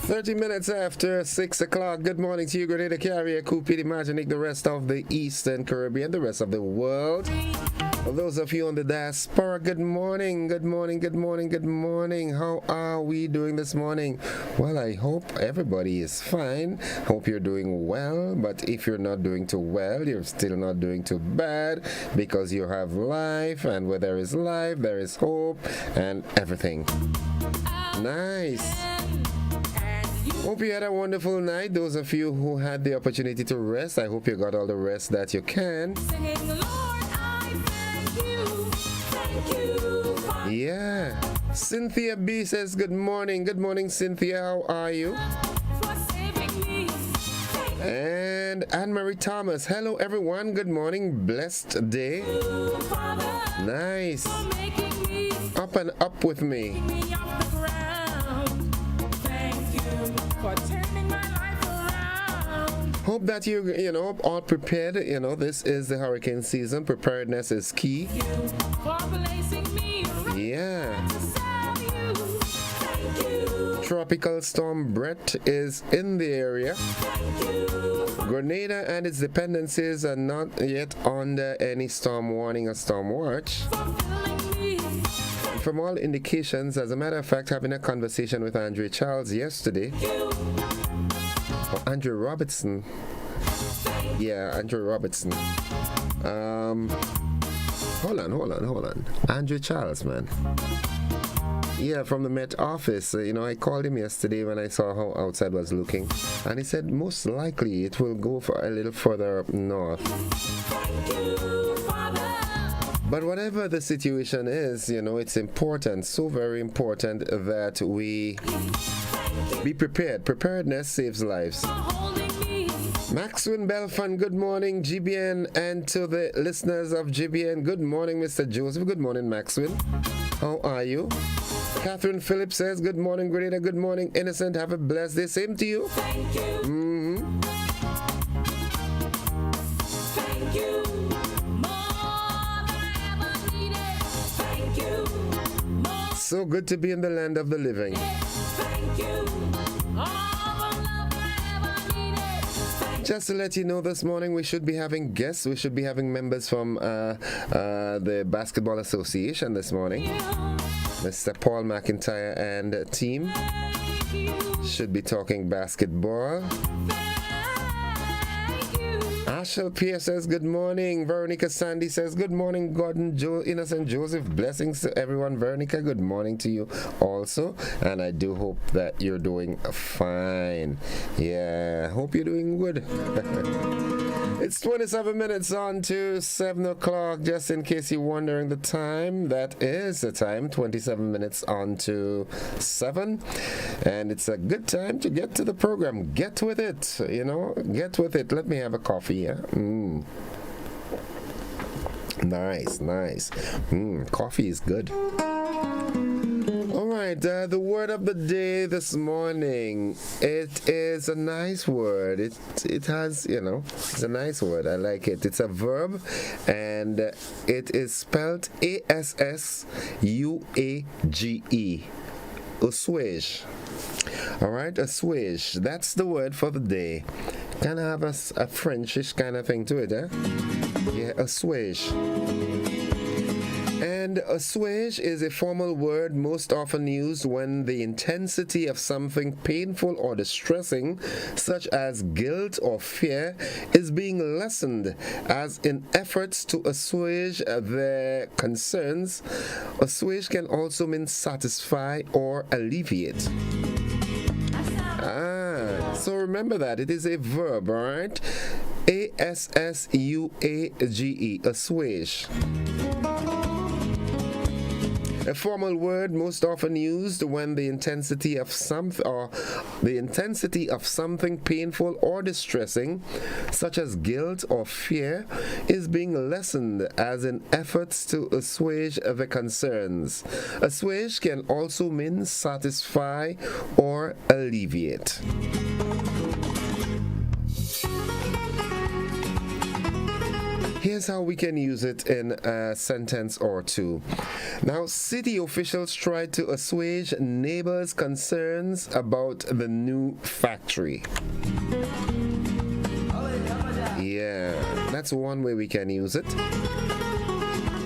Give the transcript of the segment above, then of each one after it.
30 minutes after 6 o'clock. Good morning to you, Grenada Carrier, Cupid, Imaginic, the rest of the Eastern Caribbean, the rest of the world. For those of you on the diaspora, good morning, good morning, good morning, good morning. How are we doing this morning? Well, I hope everybody is fine. Hope you're doing well, but if you're not doing too well, you're still not doing too bad because you have life, and where there is life, there is hope and everything. Nice. Hope you had a wonderful night. Those of you who had the opportunity to rest, I hope you got all the rest that you can. Singing, Lord, I thank you, Yeah. Cynthia B says good morning. Good morning, Cynthia. How are you? for saving me. And Anne-Marie Thomas. Hello, everyone. Good morning. Blessed day. Thank you, Father, Nice. for making me Up and up with me. off the ground. Thank you for turning my life around. Hope that you know, all prepared. You know, this is the hurricane season. Preparedness is key. Thank you for placing me right Yeah. beside you. Thank you, Tropical storm Brett is in the area. thank you Grenada and its dependencies are not yet under any storm warning or storm watch. for filling me. From all indications, as a matter of fact, having a conversation with Andrew Charles yesterday, or Andrew Robertson. Yeah, Andrew Robertson. Hold on. Andrew Charles, man. Yeah, from the Met office. I called him yesterday when I saw how outside was looking. And he said most likely it will go for a little further up north. Thank you, Father. But whatever the situation is, it's important, so very important that we be prepared. Preparedness saves lives. Holding me. Maxwin Belfan, good morning, GBN, and to the listeners of GBN, good morning, Mr. Joseph. Good morning, Maxwin. How are you? Catherine Phillips says, good morning, Grenada. Good morning, Innocent. Have a blessed day. Same to you. Thank you. Thank you. More than I ever needed. Thank you. More. So good to be in the land of the living. Thank you. All the love I ever needed. Thank Just to let you know, this morning we should be having guests. We should be having members from the Basketball Association this morning. you. Mr. Paul McIntyre and team Thank you. should be talking basketball. Thank you. Ashel Pierce says good morning. Veronica Sandy says good morning. Gordon Innocent Joseph, blessings to everyone. Veronica, good morning to you also. And I do hope that you're doing fine. Yeah, hope you're doing good. It's 27 minutes on to 7 o'clock. Just in case you're wondering the time, that is the time, 27 minutes on to 7. And it's a good time to get to the program. Get with it, get with it. Let me have a coffee, yeah? Nice. Coffee is good. All right, the word of the day this morning. It is a nice word. It has, it's a nice word. I like it. It's a verb, and it is spelled Assuage. Assuage. All right, assuage. That's the word for the day. Kind of have a Frenchish kind of thing to it, eh? Yeah, assuage. And assuage is a formal word most often used when the intensity of something painful or distressing, such as guilt or fear, is being lessened, as in efforts to assuage their concerns. Assuage can also mean satisfy or alleviate. So remember that. It is a verb, all right? Assuage, assuage. A formal word most often used when the intensity of something painful or distressing, such as guilt or fear, is being lessened, as in efforts to assuage the concerns. Assuage can also mean satisfy or alleviate. Here's Here's how we can use it in a sentence or two. Now, city officials tried to assuage neighbors' concerns about the new factory. Yeah, that's one way we can use it.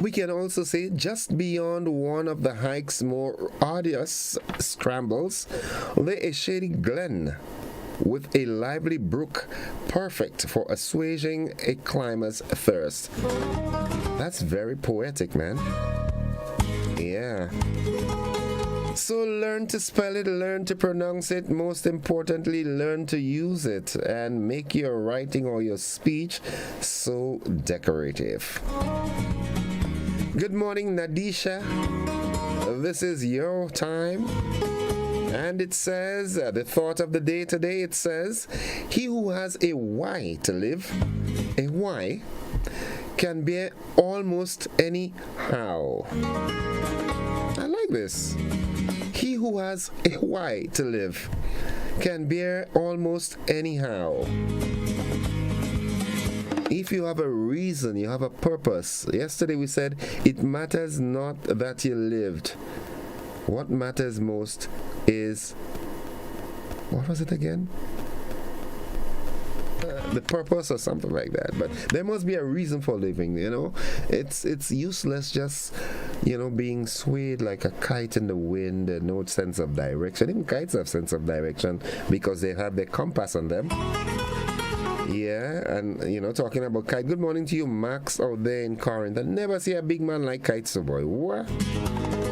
We can also say just beyond one of the hike's more arduous scrambles lay a shady glen with a lively brook, perfect for assuaging a climber's thirst. That's very poetic, man. Yeah. So learn to spell it, learn to pronounce it, most importantly, learn to use it and make your writing or your speech so decorative. Good morning, Nadisha. This is your time. And it says, the thought of the day today, it says, he who has a why to live, a why, can bear almost any how. I like this. He who has a why to live can bear almost anyhow. If you have a reason, you have a purpose. Yesterday we said, it matters not that you lived. What matters most is, what was it again? The purpose or something like that. But there must be a reason for living, you know. It's useless just, you know, being swayed like a kite in the wind and no sense of direction. Even kites have sense of direction because they have their compass on them. Yeah, and you know, talking about kite. Good morning to you, Max, out there in Corinth. I never see a big man like kites, so boy. What?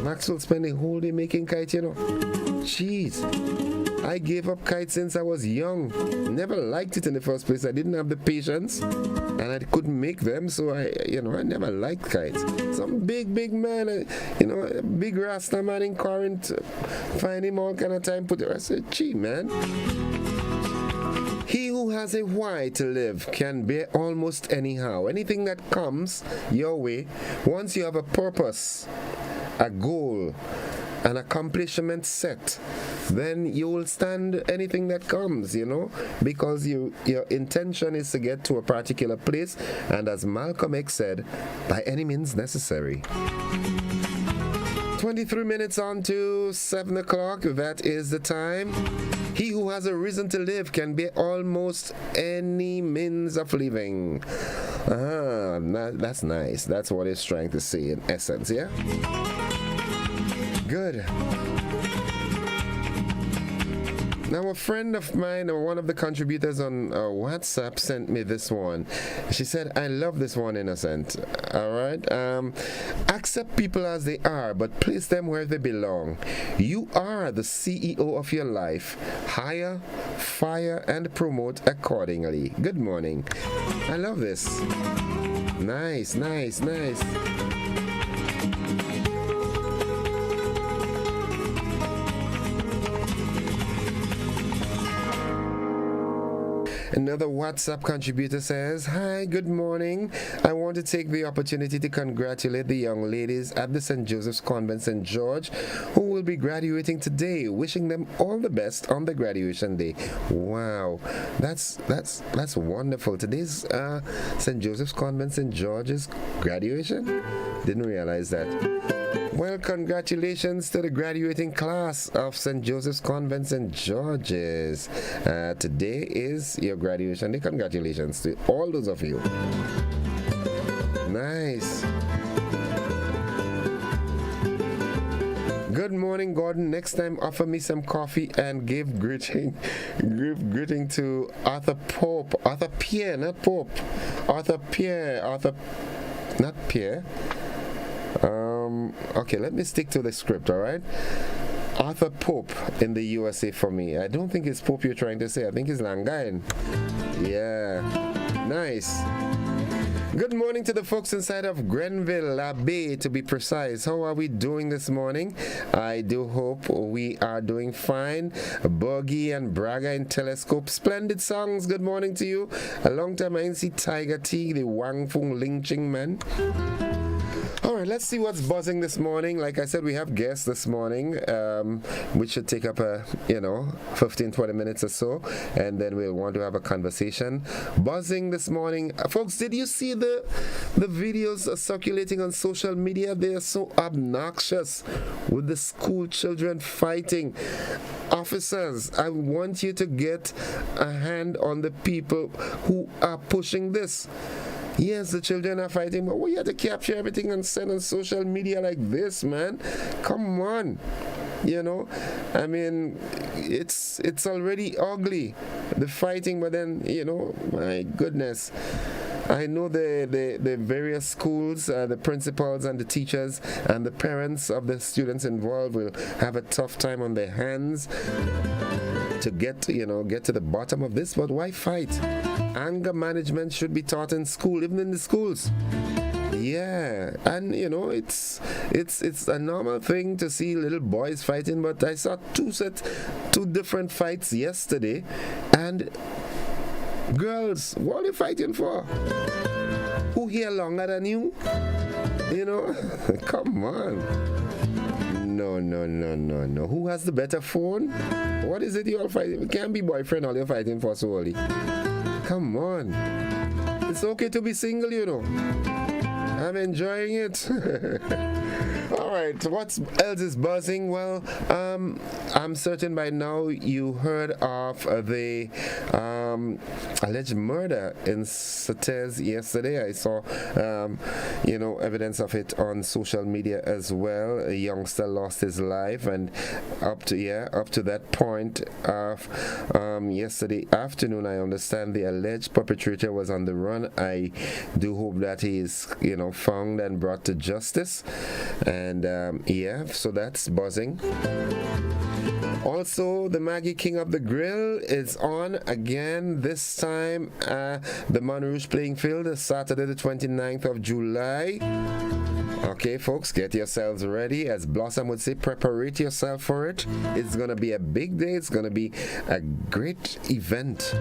Max will spend a whole day making kites, you know. Jeez. I gave up kites since I was young. Never liked it in the first place. I didn't have the patience and I couldn't make them, so I never liked kites. Some big man, a big Rasta man in Corinth, find him all kind of time, put it. I said, gee, man. He who has a why to live can bear almost anyhow. Anything that comes your way, once you have a purpose, a goal, an accomplishment set, then you will stand anything that comes, you know, because your intention is to get to a particular place, and as Malcolm X said, by any means necessary. 23 minutes on to 7 o'clock, that is the time. He who has a reason to live can bear almost any means of living. That's nice. That's what it's trying to say in essence, yeah? Good. Now, a friend of mine, or one of the contributors on WhatsApp, sent me this one. She said, I love this one, Innocent. All right? Accept people as they are, but place them where they belong. You are the CEO of your life. Hire, fire, and promote accordingly. Good morning. I love this. Nice. Another WhatsApp contributor says, hi, good morning. I want to take the opportunity to congratulate the young ladies at the St. Joseph's Convent St. George who will be graduating today. Wishing them all the best on the graduation day. Wow, that's wonderful. Today's St. Joseph's Convent St. George's graduation? Didn't realize that. Well, congratulations to the graduating class of St. Joseph's Convent St. George's. Today is your graduation day. Congratulations to all those of you. Nice. Good morning, Gordon. Next time, offer me some coffee and give greeting to Arthur Pope. Arthur Pierre, not Pope. Arthur Pierre. Not Pierre. Okay, let me stick to the script, all right? Arthur Pope in the USA for me. I don't think it's Pope you're trying to say. I think it's Langain. Yeah. Nice. Good morning to the folks inside of Grenville, La Bay, to be precise. How are we doing this morning? I do hope we are doing fine. Boogie and Braga in Telescope. Splendid songs. Good morning to you. A long time I didn't see Tiger T, the Wang Fung Ling Ching man. All right, let's see what's buzzing this morning. Like I said, we have guests this morning, which should take up 15, 20 minutes or so, and then we'll want to have a conversation. Buzzing this morning. Folks, did you see the videos circulating on social media? They are so obnoxious with the school children fighting. Officers, I want you to get a hand on the people who are pushing this. Yes, the children are fighting, but we have to capture everything and send on social media like this, man. Come on. I mean, it's already ugly, the fighting, but then, my goodness. I know the various schools, the principals and the teachers and the parents of the students involved will have a tough time on their hands to get to the bottom of this. But why fight? Anger management should be taught in school, even in the schools. Yeah, and it's a normal thing to see little boys fighting, but I saw two different fights yesterday, and girls, what are you fighting for? Who here longer than you? Come on. No. Who has the better phone? What is it you all fighting? It can't be boyfriend all you're fighting for so early. Come on. It's okay to be single, I'm enjoying it. All right, what else is buzzing? Well, I'm certain by now you heard of the alleged murder in Sates yesterday. I saw, evidence of it on social media as well. A youngster lost his life, and up to that point of yesterday afternoon, I understand the alleged perpetrator was on the run. I do hope that he is, found and brought to justice. And so that's buzzing. Also, the Maggie King of the Grill is on again, this time the Monrouge playing field is Saturday the 29th of July. Okay, folks, get yourselves ready. As Blossom would say, preparate yourself for it. It's going to be a big day. It's going to be a great event.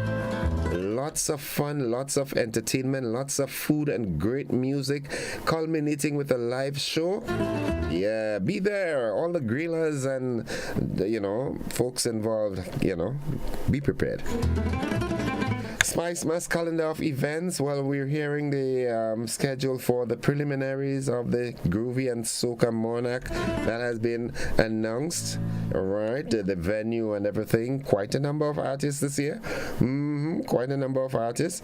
Lots of fun, lots of entertainment, lots of food and great music, culminating with a live show. Yeah, be there. All the grillers and, folks involved, be prepared. Spice Mass calendar of events. Well, we're hearing the schedule for the preliminaries of the Groovy and Soca Monarch that has been announced. All right, the venue and everything. Quite a number of artists this year. Quite a number of artists.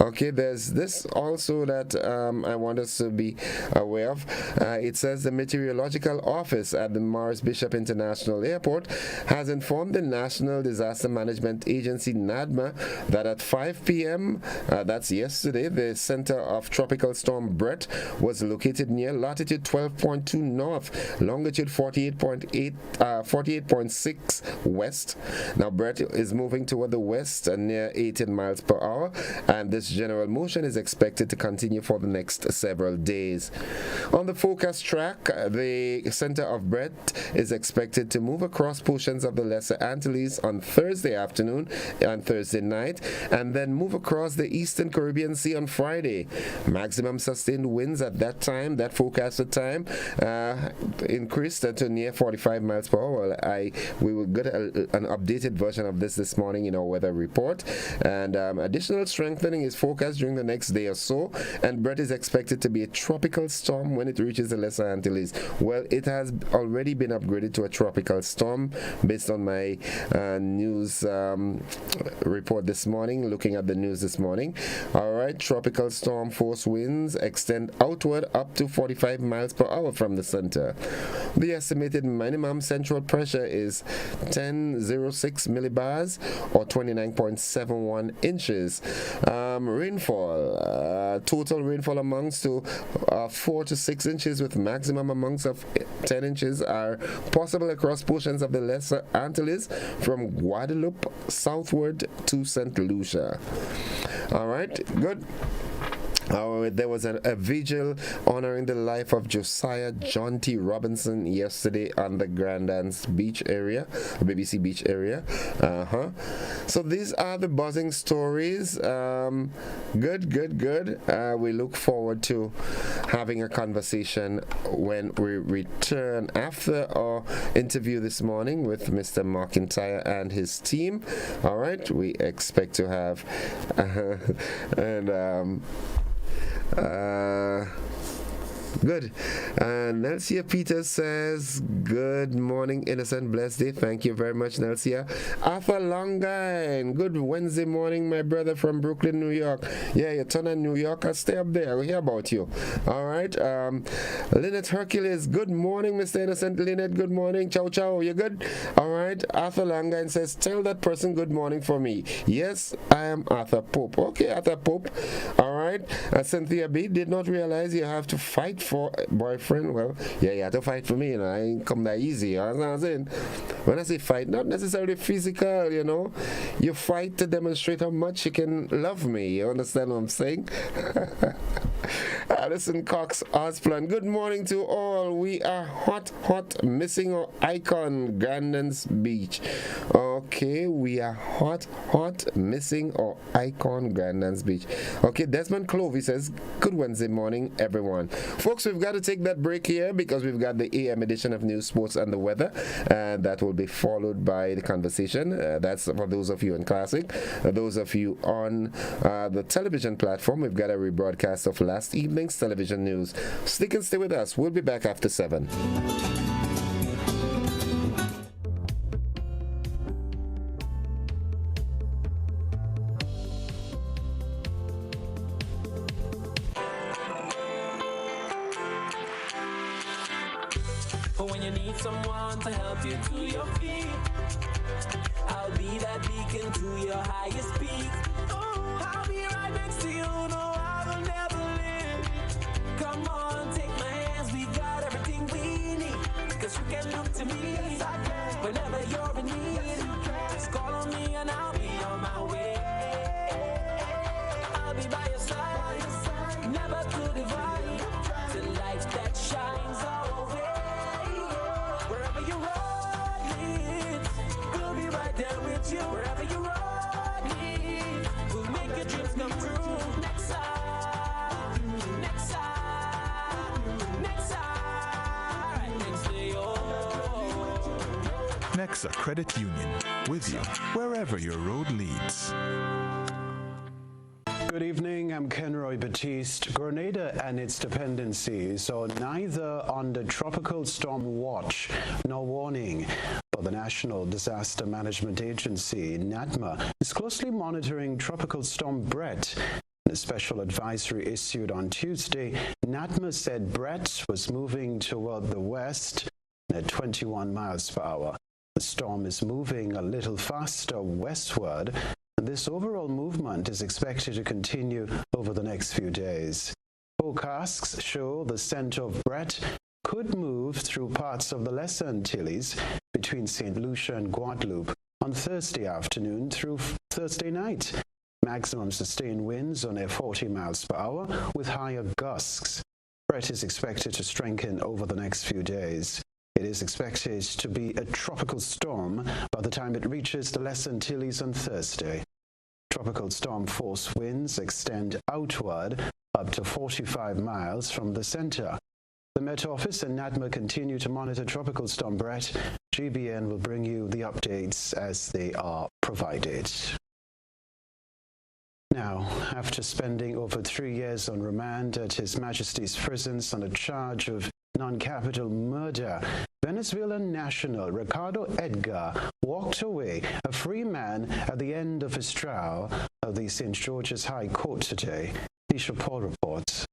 Okay, there's this also that I want us to be aware of. It says the Meteorological Office at the Morris Bishop International Airport has informed the National Disaster Management Agency, NADMA, that at 5 p.m., that's yesterday, the center of Tropical Storm Brett was located near latitude 12.2 north, longitude 48.6 west. Now, Brett is moving toward the west near 18 miles per hour, and this general motion is expected to continue for the next several days. On the forecast track, the center of Brett is expected to move across portions of the Lesser Antilles on Thursday afternoon and Thursday night, and then move across the Eastern Caribbean Sea on Friday. Maximum sustained winds at that time, that forecasted time, increased to near 45 miles per hour. We will get an updated version of this morning in our weather report, and additional strengthening is forecast during the next day or so, and Brett is expected to be a tropical storm when it reaches the Lesser Antilles. Well, it has already been upgraded to a tropical storm based on my news report this morning, looking at the news this morning. All right, tropical storm force winds extend outward up to 45 miles per hour from the center. The estimated minimum central pressure is 1006 millibars or 29.71 inches. Rainfall, total rainfall amounts to 4 to 6 inches, with maximum amounts of 10 inches are possible across portions of the Lesser Antilles from Guadeloupe southward to St. Lucia. All right, good. There was a vigil honoring the life of Josiah John T. Robinson yesterday on the Grand Anse Beach area, BBC Beach area. So these are the buzzing stories. Good. We look forward to having a conversation when we return after our interview this morning with Mr. Mark Intyre and his team. All right, we expect to have good. Nelsia Peters says, good morning, innocent, blessed day. Thank you very much, Nelsia. Arthur Longine, good Wednesday morning, my brother from Brooklyn, New York. Yeah, your turn in New York. I'll stay up there. We'll hear about you. All right. Lynette Hercules, good morning, Mr. Innocent. Lynette, good morning. Ciao, ciao. You good? All right. Arthur Longine says, tell that person good morning for me. Yes, I am Arthur Pope. Okay, Arthur Pope. All right. Cynthia B, did not realize you have to fight for a boyfriend. Well, yeah, you have to fight for me, I ain't come that easy, you know what I'm saying? When I say fight, not necessarily physical, you fight to demonstrate how much you can love me, you understand what I'm saying? Alison Cox Osplan, good morning to all. We are hot missing our icon, Grandin's Beach. Okay, we are hot missing our icon, Grandin's Beach. Okay, Desmond Clovey says, good Wednesday morning, everyone. Folks, we've got to take that break here because we've got the AM edition of News, Sports, and the Weather, and that will be followed by the conversation. That's for those of you in Classic. Those of you on the television platform, we've got a rebroadcast of last evening's television news. Stick and stay with us. We'll be back after 7. When you need someone to help you to your feet, I'll be that beacon to your highest peak. Oh, I'll be right next to you, no, I will never leave. Come on, take my hands, we got everything we need. Cause you can look to me, whenever you're in need. Just call on me and I'll be on my way. I'll be by your side, never to divide. The light that shines our way. Wherever you run, we'll be right there with you. Wherever you run, we'll make your dreams come true. Next side, right next to you. Nexa Credit Union, with you wherever your road leads. Good evening, I'm Kenroy Batiste. Grenada and its dependencies are neither under tropical storm watch nor warning, but the National Disaster Management Agency, NADMA, is closely monitoring Tropical Storm Brett. In a special advisory issued on Tuesday, NADMA said Brett was moving toward the west at 21 miles per hour. The storm is moving a little faster westward, and this overall movement is expected to continue over the next few days. Forecasts show the center of Brett could move through parts of the Lesser Antilles between St. Lucia and Guadeloupe on Thursday afternoon through Thursday night. Maximum sustained winds on 40 miles per hour with higher gusts. Brett is expected to strengthen over the next few days. It is expected to be a tropical storm by the time it reaches the Lesser Antilles on Thursday. Tropical storm force winds extend outward up to 45 miles from the center. The Met Office and NADMA continue to monitor Tropical Storm Brett. GBN will bring you the updates as they are provided. Now, after spending over 3 years on remand at His Majesty's prisons on a charge of non-capital murder, Venezuelan national Ricardo Edgar walked away a free man at the end of his trial at the St. George's High Court today. Tisha Paul reports.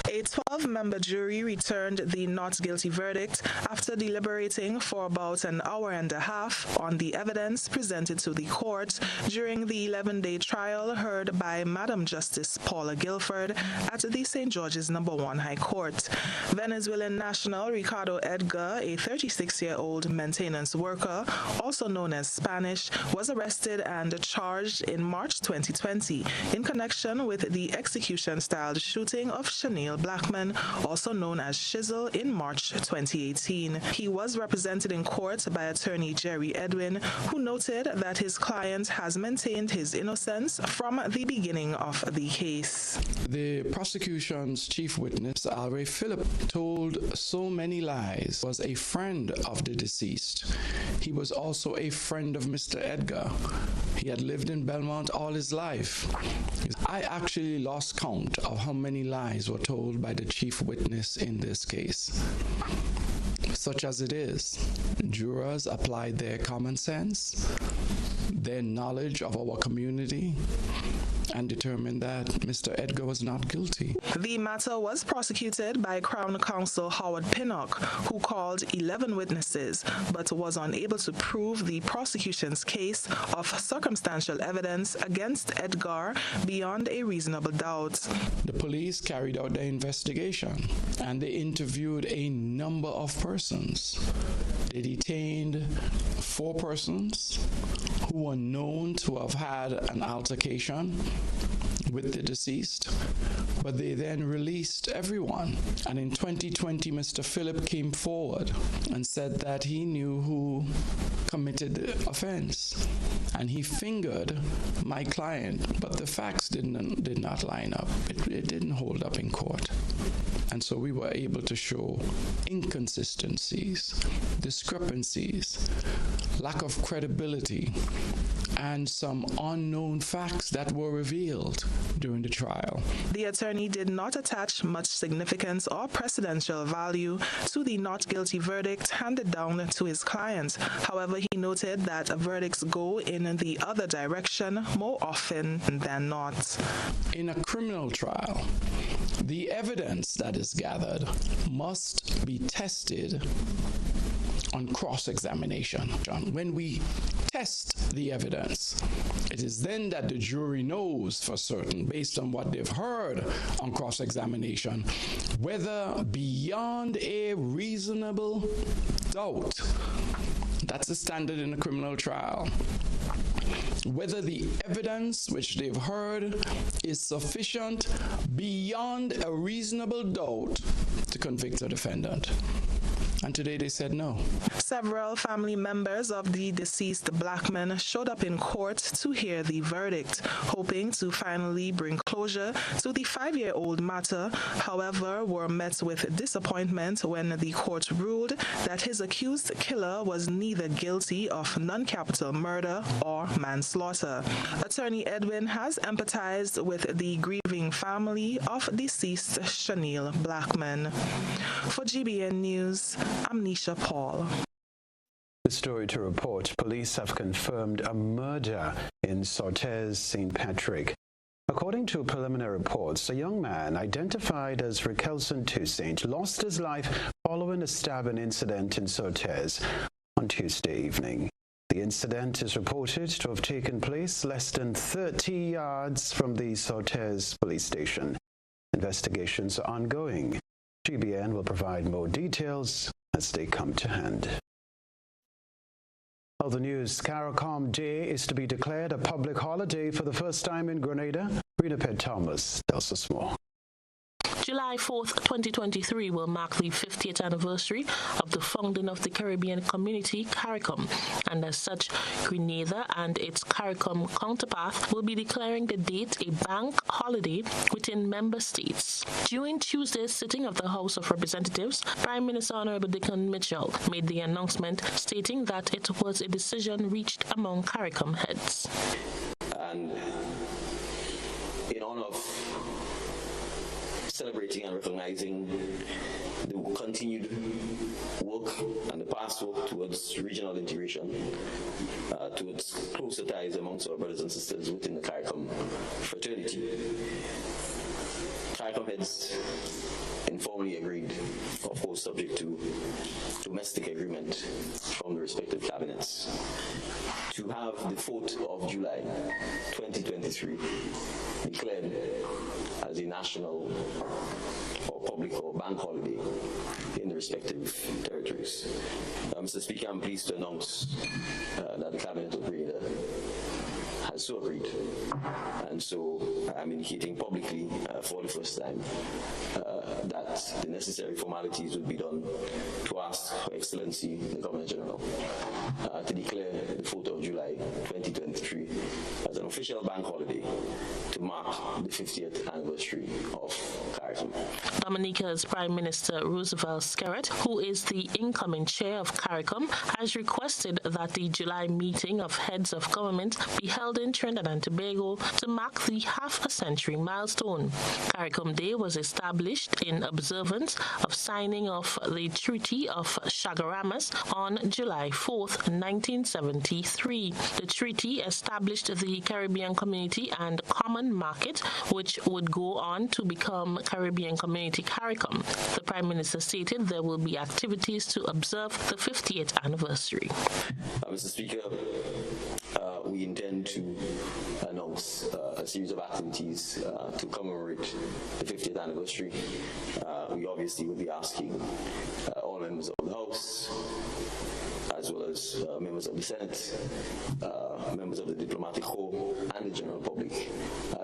A 12-member jury returned the not guilty verdict after deliberating for about an hour and a half on the evidence presented to the court during the 11-day trial heard by Madam Justice Paula Guilford at the St. George's No. 1 High Court. Venezuelan national Ricardo Edgar, a 36-year-old maintenance worker, also known as Spanish, was arrested and charged in March 2020 in connection with the execution-style shooting of Chanel Blackman, also known as Shizzle, in March 2018. He was represented in court by attorney Jerry Edwin, who noted that his client has maintained his innocence from the beginning of the case. The prosecution's chief witness, Alray Phillip, told so many lies. Was a friend of the deceased. He was also a friend of Mr. Edgar. He had lived in Belmont all his life. I actually lost count of how many lies were told by the chief witness in this case. Such as it is, jurors applied their common sense, their knowledge of our community, and determined that Mr. Edgar was not guilty. The matter was prosecuted by Crown Counsel Howard Pinnock, who called 11 witnesses, but was unable to prove the prosecution's case of circumstantial evidence against Edgar beyond a reasonable doubt. The police carried out their investigation, and they interviewed a number of persons. They detained 4 persons who were known to have had an altercation with the deceased, but they then released everyone. And in 2020, Mr. Phillip came forward and said that he knew who committed the offense, and he fingered my client, but the facts did not line up. It didn't hold up in court. And so we were able to show inconsistencies, discrepancies, lack of credibility, and some unknown facts that were revealed during the trial. The attorney did not attach much significance or precedential value to the not guilty verdict handed down to his client. However, he noted that verdicts go in the other direction more often than not. In a criminal trial, the evidence that is gathered must be tested on cross-examination. When we test the evidence, it is then that the jury knows for certain, based on what they've heard on cross-examination, whether beyond a reasonable doubt, that's the standard in a criminal trial, whether the evidence which they've heard is sufficient beyond a reasonable doubt to convict a defendant. And today they said no. Several family members of the deceased Blackman showed up in court to hear the verdict, hoping to finally bring closure to the 5-year-old matter. However, were met with disappointment when the court ruled that his accused killer was neither guilty of non-capital murder or manslaughter. Attorney Edwin has empathized with the grieving family of deceased Chanel Blackman. For GBN News, I'm Nisha Paul. The story to report, police have confirmed a murder in Sortes, St. Patrick. According to preliminary reports, a young man identified as Rakelson Toussaint lost his life following a stabbing incident in Sortes on Tuesday evening. The incident is reported to have taken place less than 30 yards from the Sortes police station. Investigations are ongoing. GBN will provide more details as they come to hand. Other news, CARICOM Day is to be declared a public holiday for the first time in Grenada. Rena Ped Thomas tells us more. July 4th, 2023 will mark the 50th anniversary of the founding of the Caribbean community, CARICOM, and as such, Grenada and its CARICOM counterpart will be declaring the date a bank holiday within member states. During Tuesday's sitting of the House of Representatives, Prime Minister Honorable Dickon Mitchell made the announcement stating that it was a decision reached among CARICOM heads. And in honor of celebrating and recognizing the continued work and the past work towards regional integration, towards closer ties amongst our brothers and sisters within the CARICOM fraternity. CARICOM heads informally agreed, of course subject to domestic agreement from the respective cabinets, to have the 4th of July 2023 declared as a national or public or bank holiday in the respective territories. Mr. Speaker, I'm pleased to announce that the Cabinet of Grenada has also agreed. And so I'm indicating publicly for the first time that the necessary formalities would be done to ask Her Excellency the Governor General to declare the 4th of July 2023 as an official bank holiday to mark the 50th anniversary of CARICOM. Dominica's Prime Minister Roosevelt Skerrit, who is the incoming chair of CARICOM, has requested that the July meeting of heads of government be held in Trinidad and Tobago to mark the half-a-century milestone. CARICOM Day was established in observance of signing of the Treaty of Chaguaramas on July 4th, 1973. The treaty established the Caribbean Community and Common Market, which would go on to become Caribbean Community CARICOM. The Prime Minister stated there will be activities to observe the 50th anniversary. Mr. Speaker, we intend to announce a series of activities to commemorate the 50th anniversary. We obviously will be asking all members of the House, as well as members of the Senate, members of the diplomatic corps, and the general public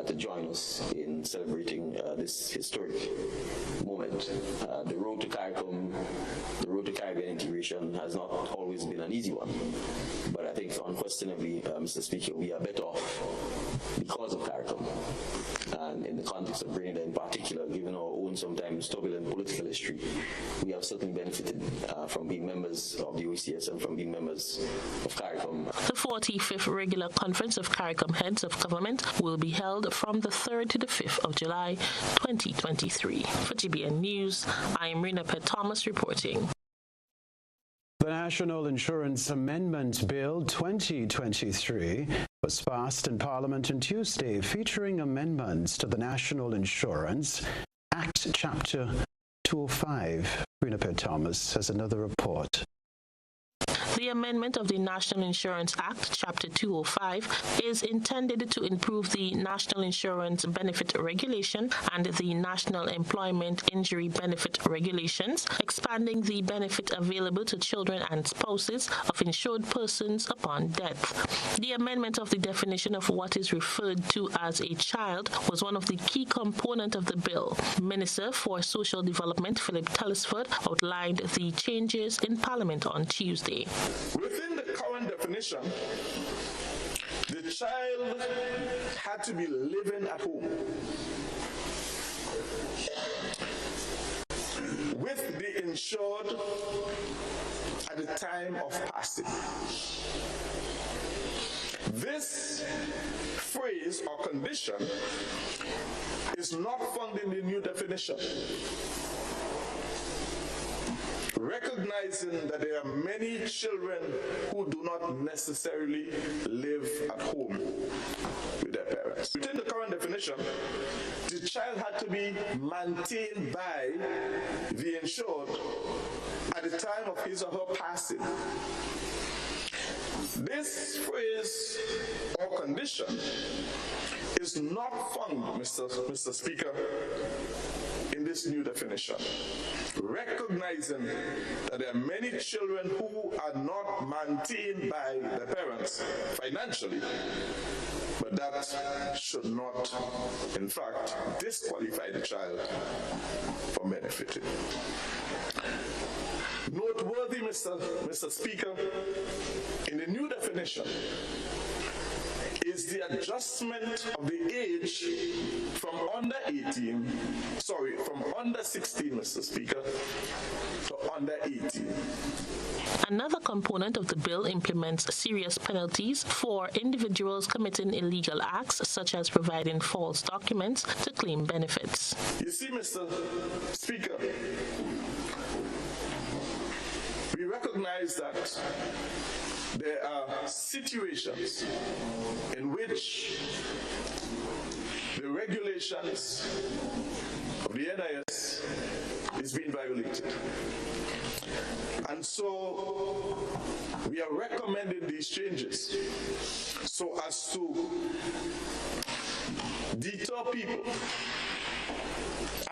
to join us in celebrating this historic moment. The road to CARICOM, the road to Caribbean integration has not always been an easy one, but I think unquestionably, Mr. Speaker, we are better off because of CARICOM. And in the context of Grenada in particular, given our own sometimes turbulent political history, we have certainly benefited from being members of the OECS and from being members of CARICOM. The 45th regular conference of CARICOM heads of government will be held from the 3rd to the 5th of July 2023. For GBN News, I am Rena Pett Thomas reporting. The National Insurance Amendment Bill 2023 was passed in Parliament on Tuesday, featuring amendments to the National Insurance Act Chapter 205. Rena Pett Thomas has another report. The amendment of the National Insurance Act, Chapter 205, is intended to improve the National Insurance Benefit Regulation and the National Employment Injury Benefit Regulations, expanding the benefit available to children and spouses of insured persons upon death. The amendment of the definition of what is referred to as a child was one of the key components of the bill. Minister for Social Development Philip Telesford outlined the changes in Parliament on Tuesday. Within the current definition, the child had to be living at home with the insured at the time of passing. This phrase or condition is not found in the new definition, recognizing that there are many children who do not necessarily live at home with their parents. Within the current definition, the child had to be maintained by the insured at the time of his or her passing. This phrase or condition is not found, Mr. Speaker, in this new definition, recognizing that there are many children who are not maintained by their parents financially, but that should not, in fact, disqualify the child from benefiting. Noteworthy, Mr. Speaker, in the new definition is the adjustment of the age from under 16, Mr. Speaker, to under 18. Another component of the bill implements serious penalties for individuals committing illegal acts, such as providing false documents to claim benefits. You see, Mr. Speaker, we recognize that there are situations in which the regulations of the NIS is being violated. And so we are recommending these changes so as to deter people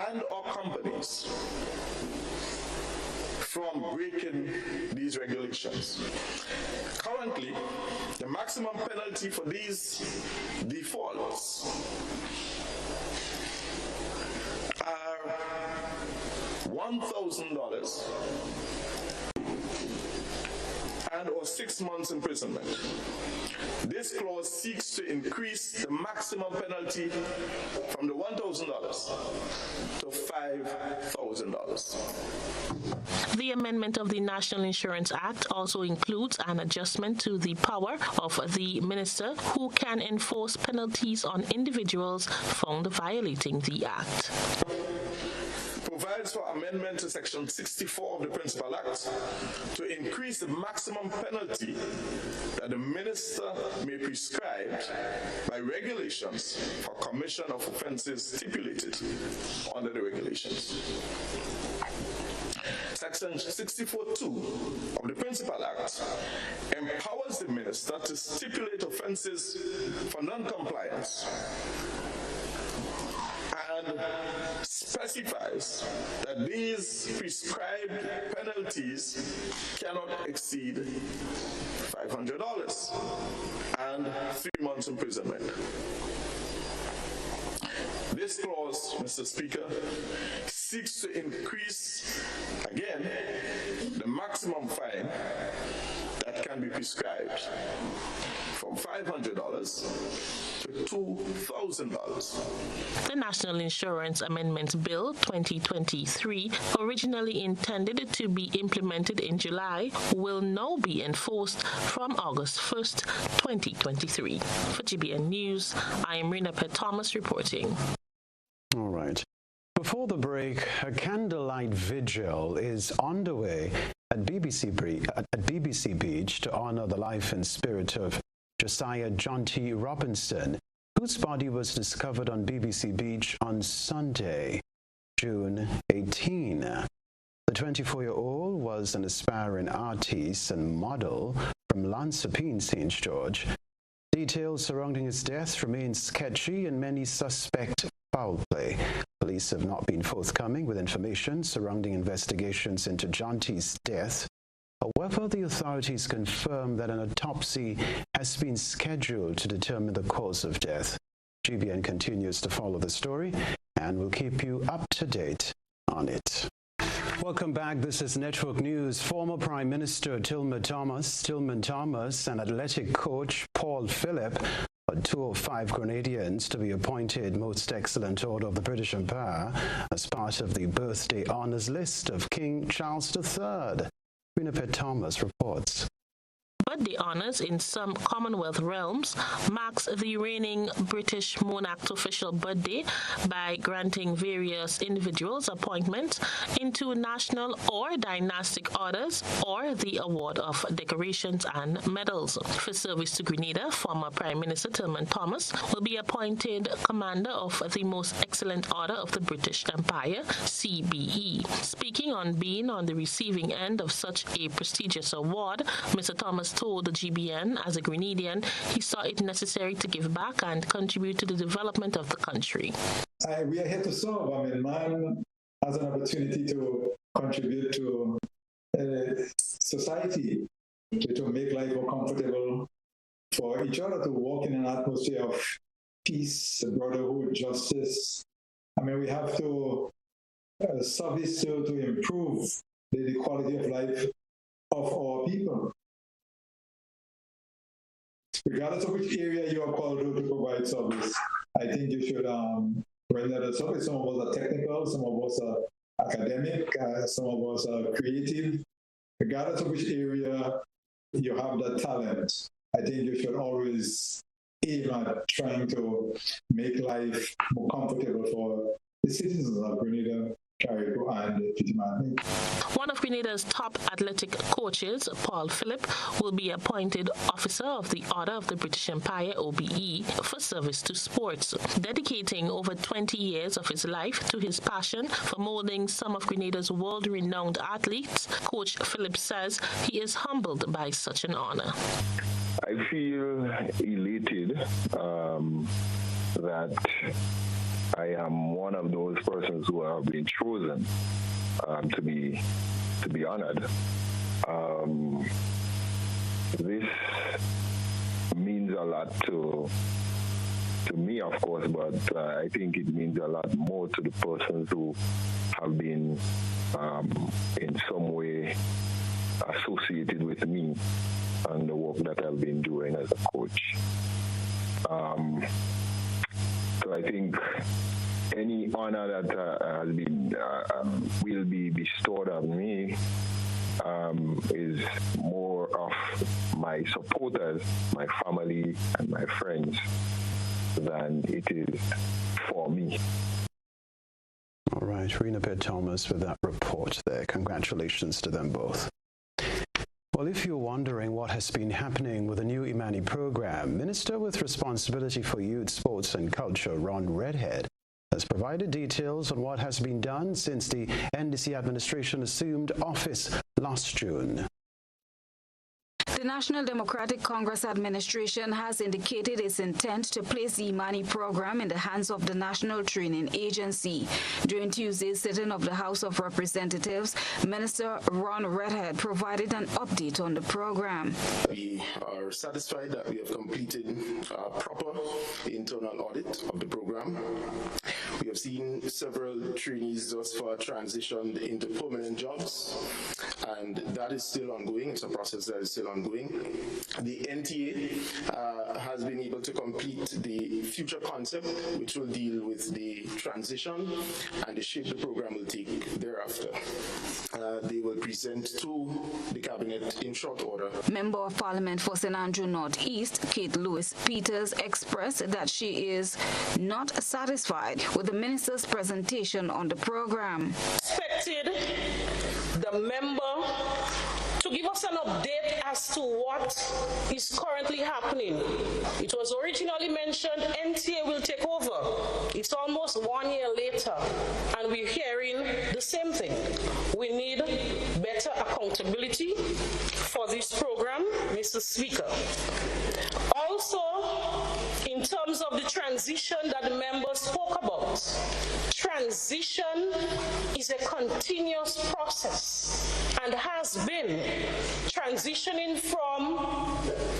and or companies from from breaking these regulations. Currently, the maximum penalty for these defaults are $1,000 and or 6 months imprisonment. This clause seeks to increase the maximum penalty from the $1,000 to $5,000. The amendment of the National Insurance Act also includes an adjustment to the power of the minister who can enforce penalties on individuals found violating the Act. Provides for amendment to Section 64 of the Principal Act to increase the maximum penalty that the minister may prescribe by regulations for commission of offences stipulated under the regulations. Section 64(2) of the Principal Act empowers the minister to stipulate offences for non-compliance and specifies that these prescribed penalties cannot exceed $500 and 3 months imprisonment. This clause, Mr. Speaker, seeks to increase, again, the maximum fine that can be prescribed from $500 to $2,000. The National Insurance Amendments Bill 2023, originally intended to be implemented in July, will now be enforced from August 1st, 2023. For GBN News, I am Rina Thomas reporting. All right. Before the break, a candlelight vigil is underway at BBC Beach to honor the life and spirit of Josiah John T. Robinson, whose body was discovered on BBC Beach on Sunday, June 18. The 24-year-old was an aspiring artist and model from Lansopine, St. George. Details surrounding his death remain sketchy and many suspect foul play. Police have not been forthcoming with information surrounding investigations into John T.'s death. However, the authorities confirm that an autopsy has been scheduled to determine the cause of death. GBN continues to follow the story and will keep you up to date on it. Welcome back. This is Network News. Former Prime Minister Tillman Thomas and athletic coach Paul Phillip are two of 5 Grenadians to be appointed Most Excellent Order of the British Empire as part of the birthday honours list of King Charles III. Winifred Thomas reports. Birthday honours in some Commonwealth realms marks the reigning British monarch's official birthday by granting various individuals appointments into national or dynastic orders or the award of decorations and medals. For service to Grenada, former Prime Minister Tillman Thomas will be appointed Commander of the Most Excellent Order of the British Empire, CBE. Speaking on being on the receiving end of such a prestigious award, Mr. Thomas told the GBN, as a Grenadian, he saw it necessary to give back and contribute to the development of the country. We are here to serve. Man has an opportunity to contribute to society, to make life more comfortable for each other, to walk in an atmosphere of peace, brotherhood, justice. We have to service to improve the quality of life of our people. Regardless of which area you are called to provide service, I think you should render the service. Some of us are technical, some of us are academic, some of us are creative. Regardless of which area you have that talent, I think you should always aim at trying to make life more comfortable for the citizens of Grenada, Carriacou, and Pitimani. One of Grenada's top athletic coaches, Paul Phillip, will be appointed Officer of the Order of the British Empire, OBE, for service to sports. Dedicating over 20 years of his life to his passion for molding some of Grenada's world-renowned athletes, Coach Phillip says he is humbled by such an honor. I feel elated that I am one of those persons who have been chosen to be to be honored. This means a lot to me, of course, but I think it means a lot more to the persons who have been in some way associated with me and the work that I've been doing as a coach. So I think any honor that has been will be bestowed on me is more of my supporters, my family, and my friends than it is for me. All right, Rena Pitt Thomas with that report there. Congratulations to them both. Well, if you're wondering what has been happening with the new Imani program, Minister with responsibility for youth, sports and culture, Ron Redhead, has provided details on what has been done since the NDC administration assumed office last June. The National Democratic Congress administration has indicated its intent to place the Imani program in the hands of the National Training Agency. During Tuesday's sitting of the House of Representatives, Minister Ron Redhead provided an update on the program. We are satisfied that we have completed a proper internal audit of the program. We have seen several trainees thus far transitioned into permanent jobs, and that is still ongoing. It's a process that is still ongoing. The Intyre has been able to complete the future concept, which will deal with the transition and the shape the program will take thereafter. They will present to the Cabinet in short order. Member of Parliament for St. Andrew North East, Kate Lewis-Peters, expressed that she is not satisfied with the minister's presentation on the program. Expected the member to give us an update as to what is currently happening. It was originally mentioned NTA will take over. It's almost 1 year later, and we're hearing the same thing. We need better accountability for this program, Mr. Speaker. Also, in terms of the transition that the member spoke about, transition is a continuous process and has been transitioning from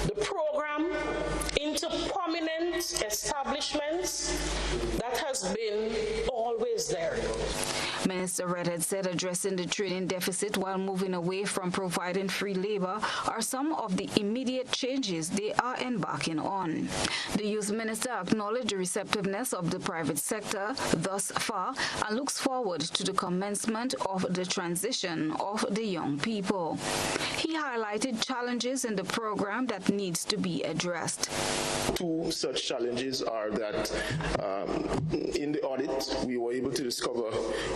the program into permanent establishments. That has been always there. Minister Redhead said addressing the training deficit while moving away from providing free labor are some of the immediate changes they are embarking on. The youth minister acknowledged the receptiveness of the private sector thus far and looks forward to the commencement of the transition of the young people. He highlighted challenges in the program that needs to be addressed. Two such challenges are that in the audit, we were able to discover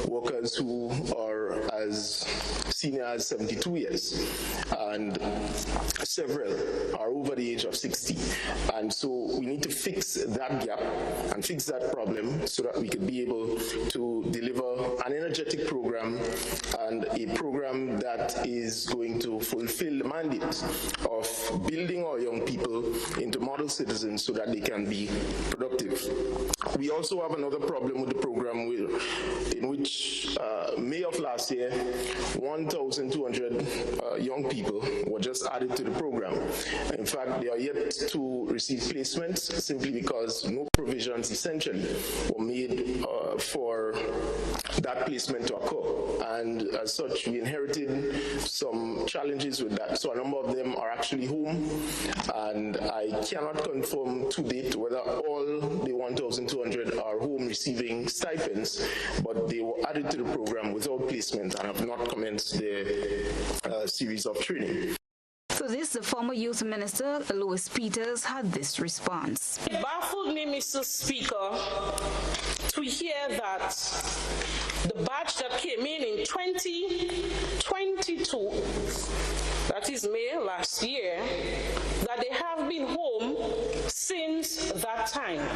workers who are as senior as 72 years, and several are over the age of 60. And so we need to fix that gap and fix that problem so that we could be able to deliver an energetic program and a program that is going to fulfill the mandate of building our young people into model citizens so that they can be productive. We also have another problem with the program in which May of last year, 1,200 young people were just added to the program. In fact, they are yet to receive placements simply because no provisions essentially were made for that placement to occur. And as such, we inherited some challenges with that. So a number of them are actually home, and I cannot confirm to date whether all the 1,200 are home receiving stipends, but they were added to the program without placement and have not commenced their series of training. To this, the former youth minister, Lewis-Peters, had this response. It baffled me, Mr. Speaker, to hear that the batch that came in 2022, that is May last year, that they have been home since that time.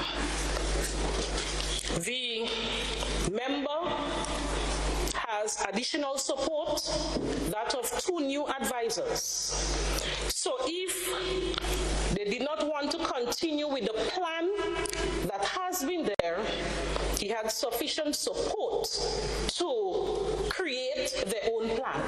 The member has additional support, that of 2 new advisors. So if they did not want to continue with the plan that has been there, he had sufficient support to create their own plan.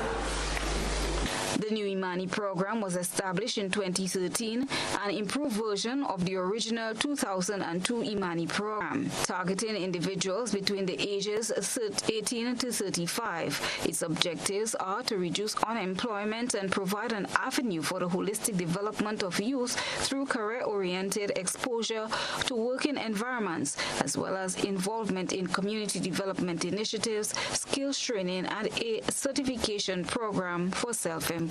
The new Imani program was established in 2013, an improved version of the original 2002 Imani program, targeting individuals between the ages 18 to 35. Its objectives are to reduce unemployment and provide an avenue for the holistic development of youth through career-oriented exposure to working environments, as well as involvement in community development initiatives, skills training, and a certification program for self-employment.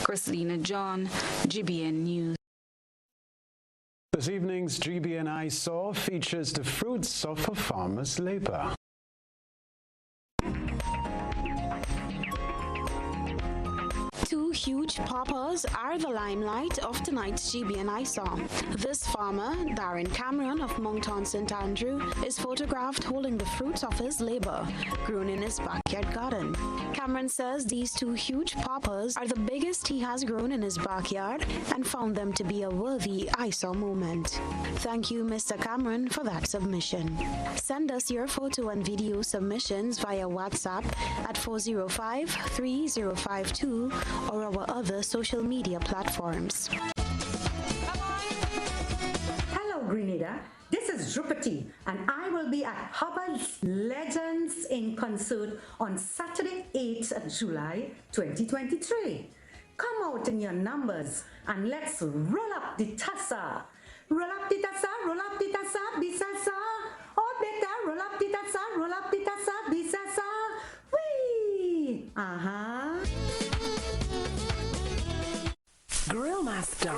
Christina John, GBN News. This evening's GBN I Saw features the fruits of a farmer's labor. Two huge papas are the limelight of tonight's GBN I Saw. This farmer, Darren Cameron of Moncton St. Andrew, is photographed holding the fruits of his labor, grown in his backyard garden. Cameron says these two huge papas are the biggest he has grown in his backyard and found them to be a worthy I Saw moment. Thank you, Mr. Cameron, for that submission. Send us your photo and video submissions via WhatsApp at 405-3052 or our other social media platforms. Hello, Grenada. This is Drupati, and I will be at Hubbard's Legends in concert on Saturday, 8th July 2023. Come out in your numbers and let's roll up the tassa. Roll up the tassa, roll up the tassa, bisasa. Oh, better, roll up the tassa, roll up the tassa, bisasa. Whee! Grill Master.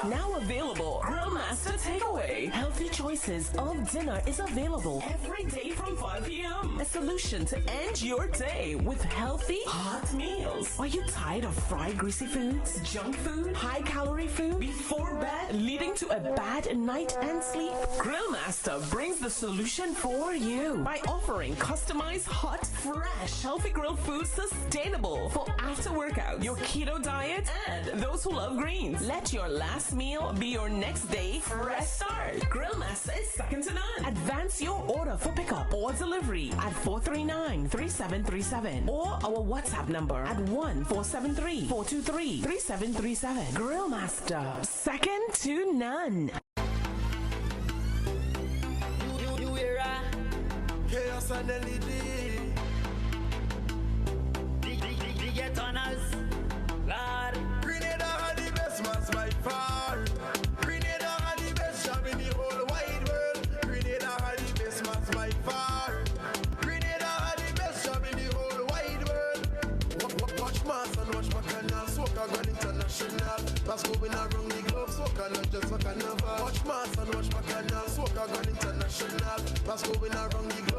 Now available. Grill Master Takeaway. Healthy choices of dinner is available every day from 5 p.m. A solution to end your day with healthy, hot meals. Are you tired of fried, greasy foods, junk food, high-calorie food before bed, leading to a bad night and sleep? Grill Master brings the solution for you by offering customized, hot, fresh, healthy grilled food sustainable for after workout, your keto diet, and those who love greens. Let your last meal be your next day fresh start. Grill Master is second to none. Advance your order for pickup or delivery at 439-3737 or our WhatsApp number at 1-473-423-3737. Grill Master, second to none. Chaos and LED. Get on us, Lord. Grenada are the best ones by far. Grenada are the best job in the whole wide world. Grenada are the best ones by far. Grenada are the best job in the whole wide world. Watch Mass and watch Bacchanal, Soca Grand International. That's going around the globe, Soca not just a carnival. Watch Mass and watch Bacchanal, Soca Grand International. That's going around the globe.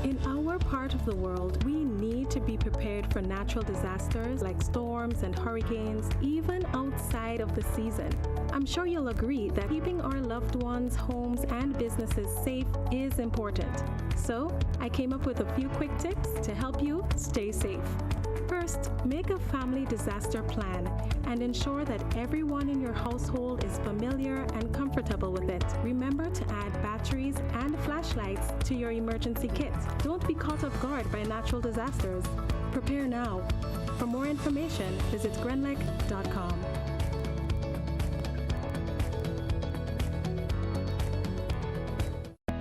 In our part of the world, we need to be prepared for natural disasters like storms and hurricanes, even outside of the season. I'm sure you'll agree that keeping our loved ones, homes, and businesses safe is important. So, I came up with a few quick tips to help you stay safe. First, make a family disaster plan and ensure that everyone in your household is familiar and comfortable with it. Remember to add batteries and flashlights to your emergency kit. Don't be caught off guard by natural disasters. Prepare now. For more information, visit grenlec.com.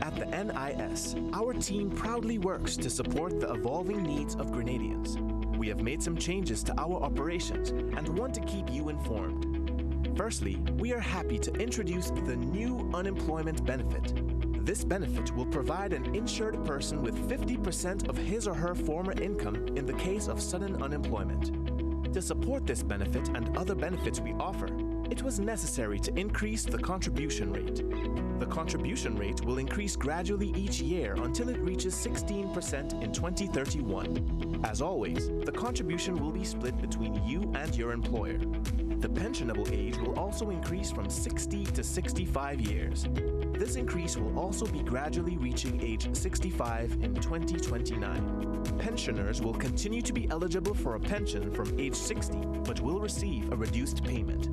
At the NIS, our team proudly works to support the evolving needs of Grenadians. We have made some changes to our operations and want to keep you informed. Firstly, we are happy to introduce the new unemployment benefit. This benefit will provide an insured person with 50% of his or her former income in the case of sudden unemployment. To support this benefit and other benefits we offer, it was necessary to increase the contribution rate. The contribution rate will increase gradually each year until it reaches 16% in 2031. As always, the contribution will be split between you and your employer. The pensionable age will also increase from 60 to 65 years. This increase will also be gradually reaching age 65 in 2029. Pensioners will continue to be eligible for a pension from age 60, but will receive a reduced payment.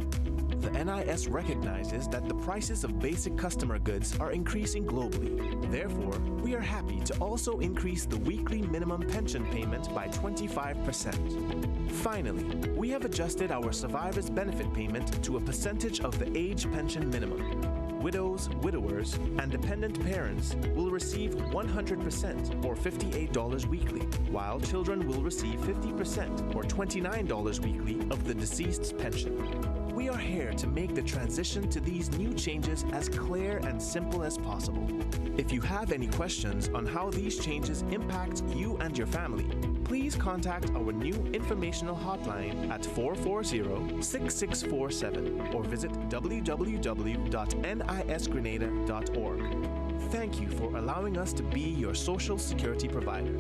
The NIS recognizes that the prices of basic customer goods are increasing globally. Therefore, we are happy to also increase the weekly minimum pension payment by 25%. Finally, we have adjusted our survivor's benefit payment to a percentage of the age pension minimum. Widows, widowers, and dependent parents will receive 100% or $58 weekly, while children will receive 50% or $29 weekly of the deceased's pension. We are here to make the transition to these new changes as clear and simple as possible. If you have any questions on how these changes impact you and your family, please contact our new informational hotline at 440-6647 or visit www.nisgrenada.org. Thank you for allowing us to be your social security provider.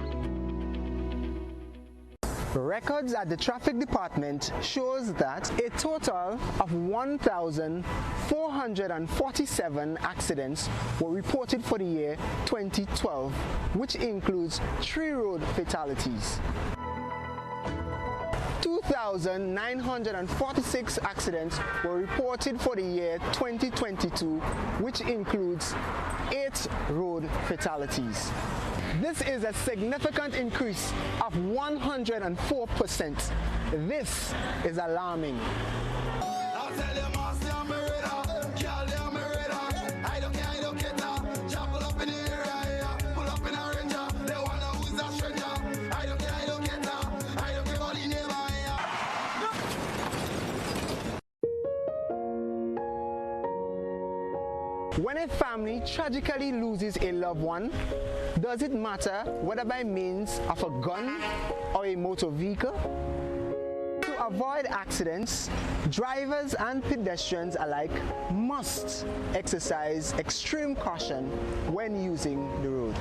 Records at the traffic department shows that a total of 1,447 accidents were reported for the year 2012, which includes 3 road fatalities. 2,946 accidents were reported for the year 2022, which includes 8 road fatalities. This is a significant increase of 104%. This is alarming. When a family tragically loses a loved one, does it matter whether by means of a gun or a motor vehicle? To avoid accidents, drivers and pedestrians alike must exercise extreme caution when using the road.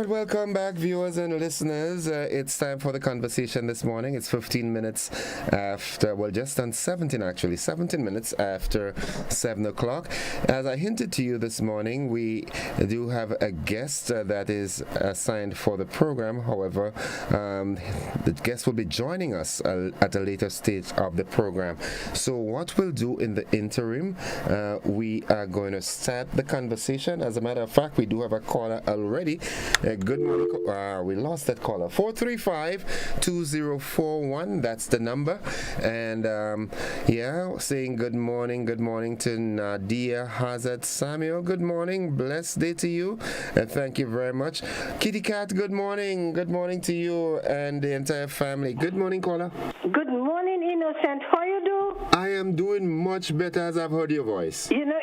Welcome back, viewers and listeners. It's time for the conversation this morning. It's 15 minutes after, well, just on 17 minutes after 7 o'clock. As I hinted to you this morning, we do have a guest that is assigned for the program. However, the guest will be joining us at a later stage of the program. So what we'll do in the interim, we are going to start the conversation. As a matter of fact, we do have a caller already. Good morning. We lost that caller. 435-2041. That's the number. And saying good morning to Nadia Hazard Samuel. Good morning. Blessed day to you. And thank you very much. Kitty Cat, good morning. Good morning to you and the entire family. Good morning, caller. Good morning, Innocent. How you do? I am doing much better as I've heard your voice. You know,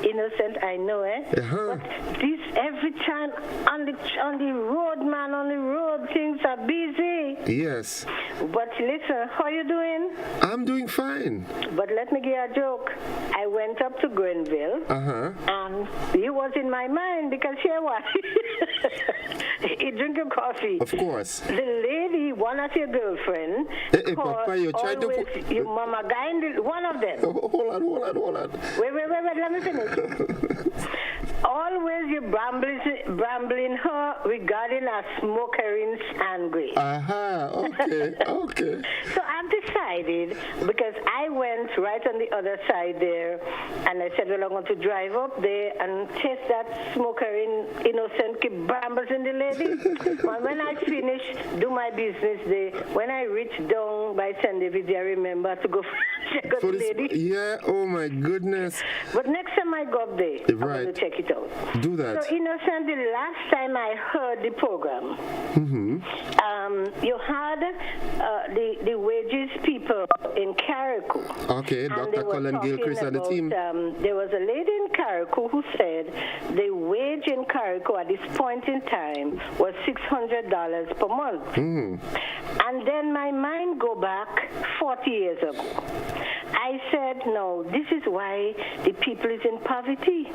Innocent, I know, Uh-huh. But this every time on the road, man, on the road, things are busy. Yes. But listen, how you doing? I'm doing fine. But let me give you a joke. I went up to Grenville, and you was in my mind because here what? You drink your coffee. Of course. The lady, one of your girlfriend, Papa, you're trying to put your mama guy, one of them. Hold on. Wait, let me finish. Always you brambling her regarding a smoker's angry. Okay. So I've decided, because I went right on the other side there, and I said, well, I'm going to drive up there and test that smoker's innocent keep brambles in the lady. But when I finish, do my business there, when I reach down by St. David, I remember to go For this, yeah, oh my goodness. But next time I go up there, I'm going to check it out. Do that. So, Innocent, the last time I heard the program, you had the wages people in Carriacou. Okay, Dr. Colin Gilchrist and the team. There was a lady in Carriacou who said the wage in Carriacou at this point in time was $600 per month. And then my mind go back 40 years ago. I said, no, this is why the people is in poverty.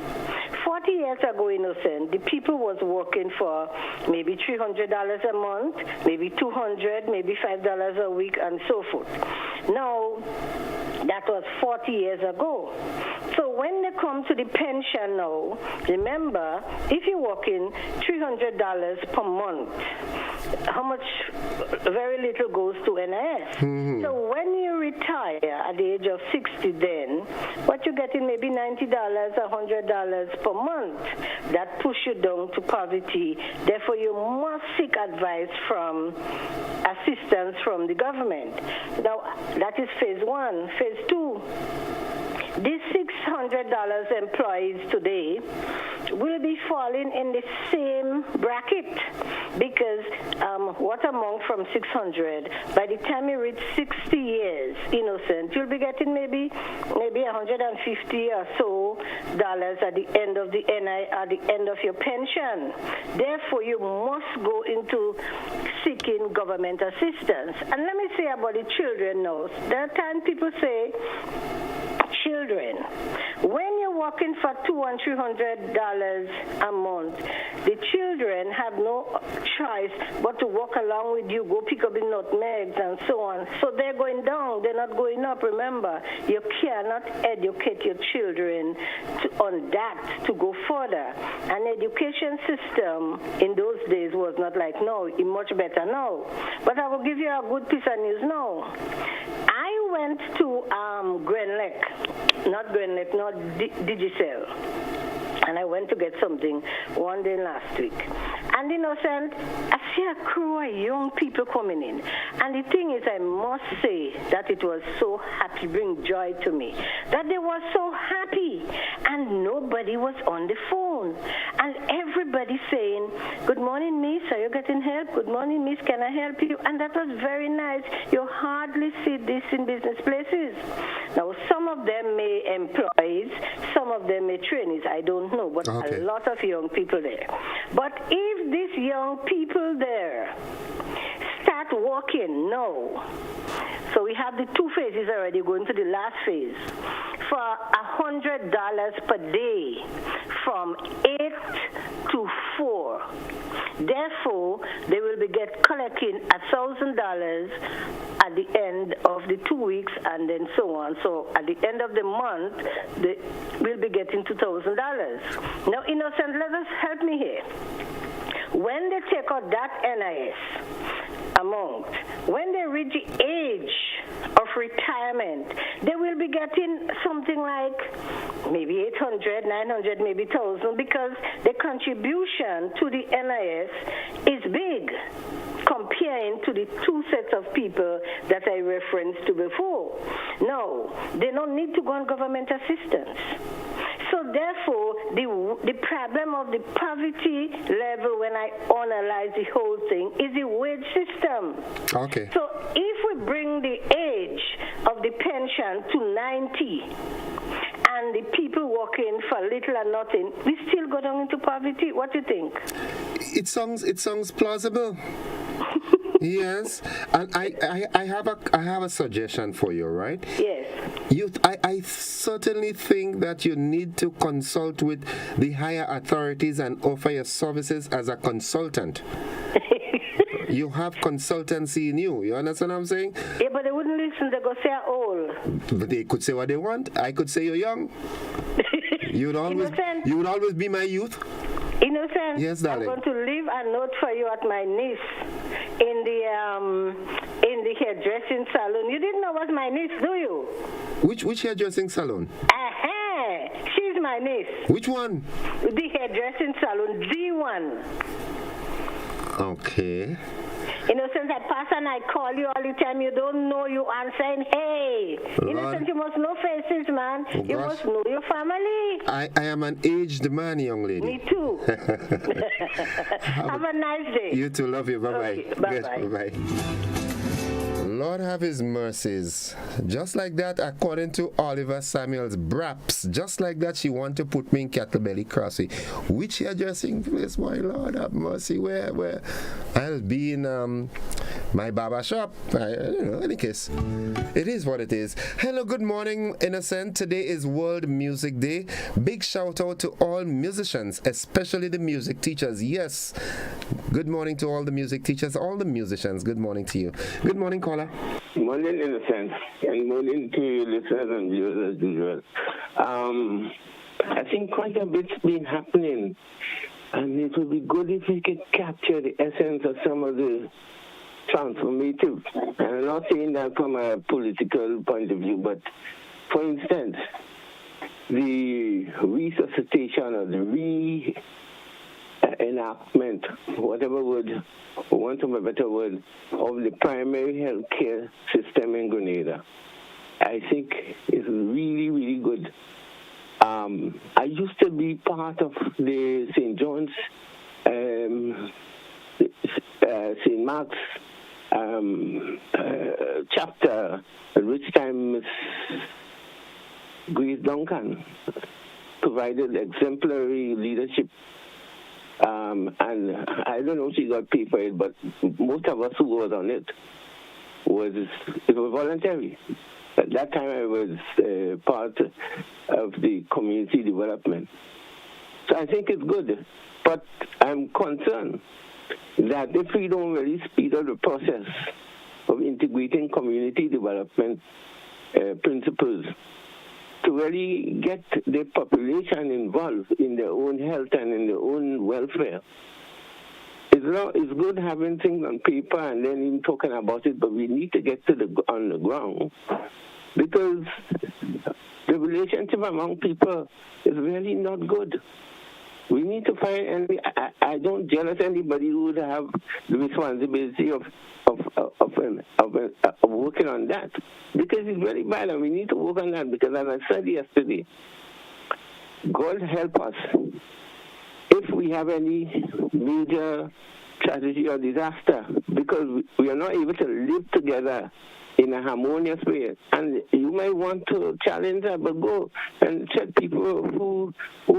40 years ago, Innocent, the people was working for maybe $300 a month, maybe $200, maybe $5 a week, and so forth. Now, that was 40 years ago. So when they come to the pension now, remember, if you're working $300 per month, how much? Very little goes to NIS. So when you retire at the age of 60 then, what you're getting maybe $90, $100 per month. That push you down to poverty. Therefore, you must seek advice from assistance from the government. Now, that is phase one. Phase two, these $600 employees today will be falling in the same bracket because what amount from 600? By the time you reach 60 years, Innocent, you'll be getting maybe 150 or so dollars at the end of at the end of your pension. Therefore, you must go into seeking government assistance. And let me say about the children now. There are times people say, children, when you're working for $200 and $300 a month, the children have no choice but to walk along with you, go pick up the nutmegs and so on. So they're going down, they're not going up. Remember, you cannot educate your children on that to go further. An education system in those days was not like now, it's much better now. But I will give you a good piece of news now. I went to Digicel. And I went to get something one day last week. And Innocent, I see a crew of young people coming in. And the thing is, I must say that it was so happy, bring joy to me, that they were so happy. And nobody was on the phone. And everybody saying, good morning, miss, are you getting help? Good morning, miss, can I help you? And that was very nice. You hardly see this in business places. Now, some of them may employees, some of them may trainees, I don't know, but a lot of young people there. But if these young people there start working now, so we have the two phases already, going to the last phase, for $100 per day from 8 to 4. Therefore, they will be collecting $1,000 at the end of the 2 weeks and then so on. So at the end of the month, they will be getting $2,000. Now, Innocent, let us help me here. When they take out that NIS amount, when they reach the age of retirement, they will be getting something like maybe 800, 900, maybe 1,000, because the contribution to the NIS is big comparing to the two sets of people that I referenced to before. No, they don't need to go on government assistance. So therefore, the problem of the poverty level, when I analyze the whole thing, is the wage system. Okay. So if we bring the age of the pension to 90, and the people working for little or nothing, we still go down into poverty. What do you think? It sounds plausible. Yes, and I have a suggestion for you, right? Yes. I certainly think that you need to consult with the higher authorities and offer your services as a consultant. You have consultancy in you. You understand what I'm saying? Yeah, but they wouldn't listen. They go say I'm old. But they could say what they want. I could say you're young. You would always be my youth. Innocent, yes, darling. I'm going to leave a note for you at my niece in the hairdressing salon. You didn't know what my niece, do you? Which hairdressing salon? She's my niece. Which one? The hairdressing salon, the one. Okay. Innocent, I pass and I call you all the time. You don't know, you answering, hey. Lord. Innocent, you must know faces, man. Oh, you gosh. must know your family. I am an aged man, young lady. Me too. Have a nice day. You too. Love you. Bye-bye. Okay, bye-bye. Good. Bye-bye. Lord have his mercies. Just like that, according to Oliver Samuels Braps, just like that, she want to put me in Kettlebelly Crossing. Which hairdressing place, my Lord have mercy, where I'll be in my barber shop. Any case, it is what it is. Hello, good morning, Innocent. Today is World Music Day. Big shout out to all musicians, especially the music teachers. Yes, good morning to all the music teachers, all the musicians. Good morning to you. Good morning, caller. Morning, Innocent, and morning to you listeners and viewers as usual. I think quite a bit's been happening, and it would be good if we could capture the essence of some of the transformative. And I'm not saying that from a political point of view, but for instance, the resuscitation or the enactment, whatever word, for want of a better word, of the primary health care system in Grenada, I think is really, really good. I used to be part of the St. John's, St. Mark's chapter, at which time Miss Grace Duncan provided exemplary leadership. And I don't know if she got paid for it, but most of us who was on it was voluntary. At that time, I was part of the community development. So I think it's good, but I'm concerned that if we don't really speed up the process of integrating community development principles to really get the population involved in their own health and in their own welfare. It's good having things on paper and then even talking about it, but we need to get on the ground, because the relationship among people is really not good. We need to find, and I don't jealous anybody who would have the responsibility of working on that, because it's very bad, and we need to work on that, because as I said yesterday, God help us if we have any major tragedy or disaster, because we are not able to live together in a harmonious way. And you might want to challenge that, but go and check people who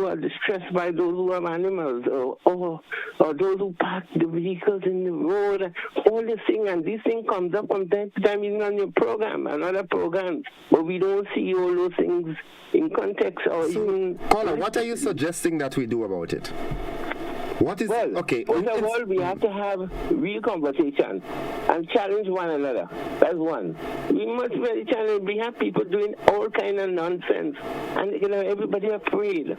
are distressed by those who have animals, or those who park the vehicles in the road, all this thing, and this thing comes up from time to time even on your program and other programs, but we don't see all those things in context or even... Paula, what are you suggesting that we do about it? What is okay? First of all, we have to have real conversation and challenge one another. That's one. We must really challenge. We have people doing all kind of nonsense, and everybody afraid.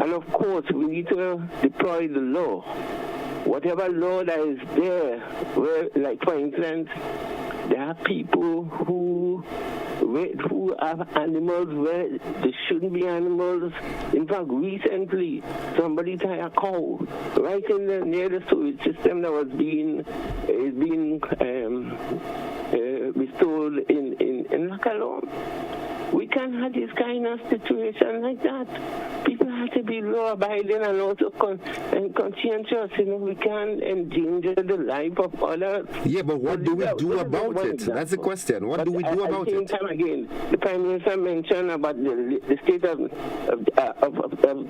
And of course, we need to deploy the law. Whatever law that is there, where, like for instance, there are people who have animals where there shouldn't be animals. In fact, recently, somebody tied a cow right near the sewage system that was being restored in Lakalom. We can't have this kind of situation like that. People have to be law-abiding and also conscientious. We can't endanger the life of others. Yeah, but what do we do about it? That's the question. What do we do about it? At the same time, again, the Prime Minister mentioned about the state of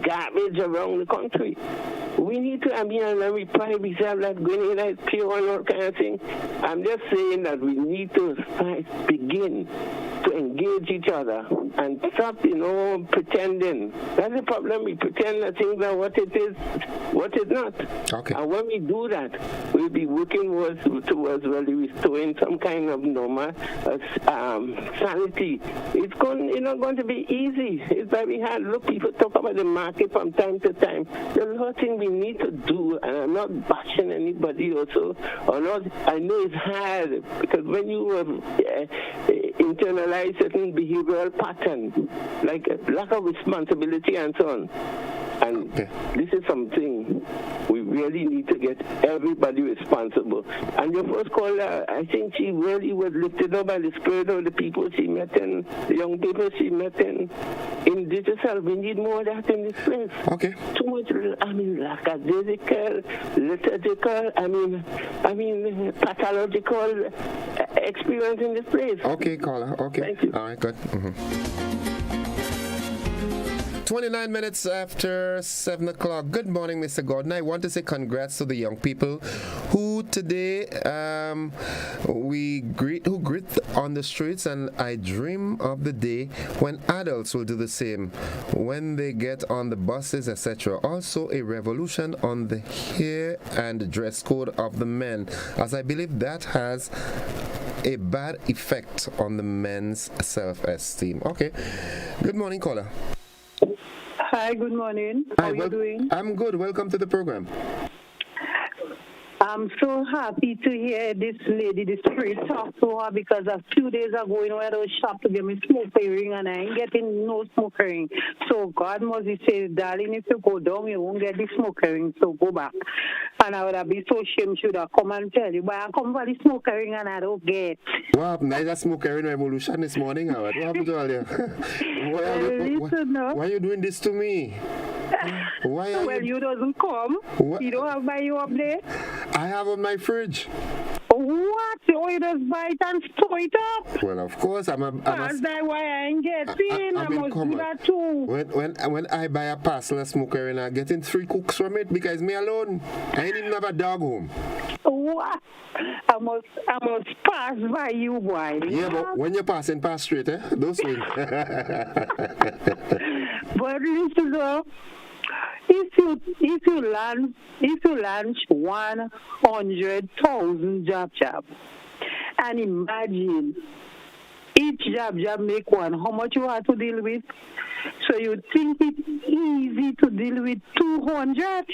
garbage around the country. We need to, and we pride ourselves that Grenada is pure and all kind of thing. I'm just saying that we need to begin to engage each other and stop, pretending. That's the problem. We pretend that things are what it is not. Okay. And when we do that, we'll be working towards really restoring some kind of normal sanity. It's not going to be easy. It's very hard. Look, people talk about the market from time to time. There's a lot of things we need to do, and I'm not bashing anybody also, or not. I know it's hard, because when you internalize certain behavioral patterns, like lack of responsibility and so on. And this is something we really need to get everybody responsible. And your first caller, I think she really was lifted up by the spirit of the people she met and the young people she met in digital. We need more of that in this place. Okay. Too much, lackadaisical, liturgical, pathological experience in this place. Okay, caller. Okay. Thank you. All right, good. 29 minutes after 7 o'clock. Good morning, Mr. Gordon. I want to say congrats to the young people who today who greet on the streets, and I dream of the day when adults will do the same when they get on the buses, etc. Also, a revolution on the hair and dress code of the men, as I believe that has a bad effect on the men's self-esteem. Okay. Good morning, caller. Hi, good morning. How are you doing? I'm good. Welcome to the program. I'm so happy to hear this lady, the spirit, talk to her, because a few days ago, I went to the shop to get me smoke ring, and I ain't getting no smoke ring. So God must say, darling, if you go down, you won't get the smoke ring, so go back. And I would have been so ashamed, should have come and tell you, but I come for the smoke ring and I don't get. What happened? Is that smoke ring revolution this morning? What happened to all you? Why are you doing this to me? Well, you doesn't come. What? You don't have by you up there? I have on my fridge. What? Oh, you just buy it and store it up? Well, of course, That's why I ain't getting. I must do that too. When I buy a parcel of smoker and I'm getting 3 cooks from it because me alone. I ain't even have a dog home. What? I must pass by you, boy. Yeah, but when you're passing past straight, don't swing. But listen though, if you launch 100,000 job, and imagine each job make one, how much you have to deal with? So you think it's easy to deal with 200?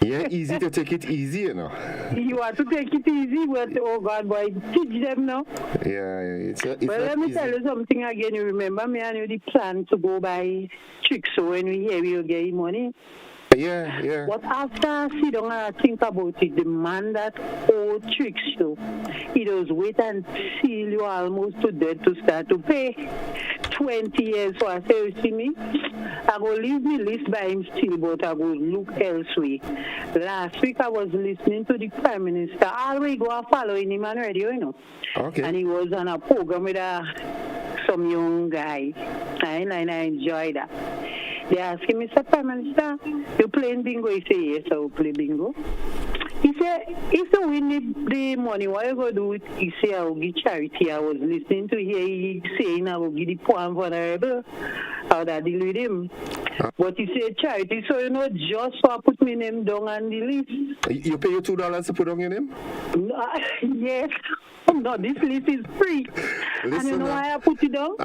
Yeah, easy to take it easy, you know. You have to take it easy, but oh God, boy, teach them now. Yeah, but let me tell you something again. You remember me and you the plan to go buy tricks, so when we hear you get money. Yeah. But after I sit down and think about it, the man that old tricks you, he does wait until you almost to death to start to pay. 20 years. So I say, you see me? I go leave me list by him still, but I go look elsewhere. Last week I was listening to the Prime Minister. I always go following him on radio, you know. Okay. And he was on a program with some young guy. And I enjoyed that. They asked him, Mr. Prime Minister, you playing bingo? He said, yes, I will play bingo. He said, if you win the money, what you going to do with it? He said, I will give charity. I was listening to hear he saying I will give the poor and vulnerable. How that deal with him. But he said charity, so you know, just so I put my name down on the list. You pay your $2 to put on your name? No, yes. No, this list is free. And you know why I put it down?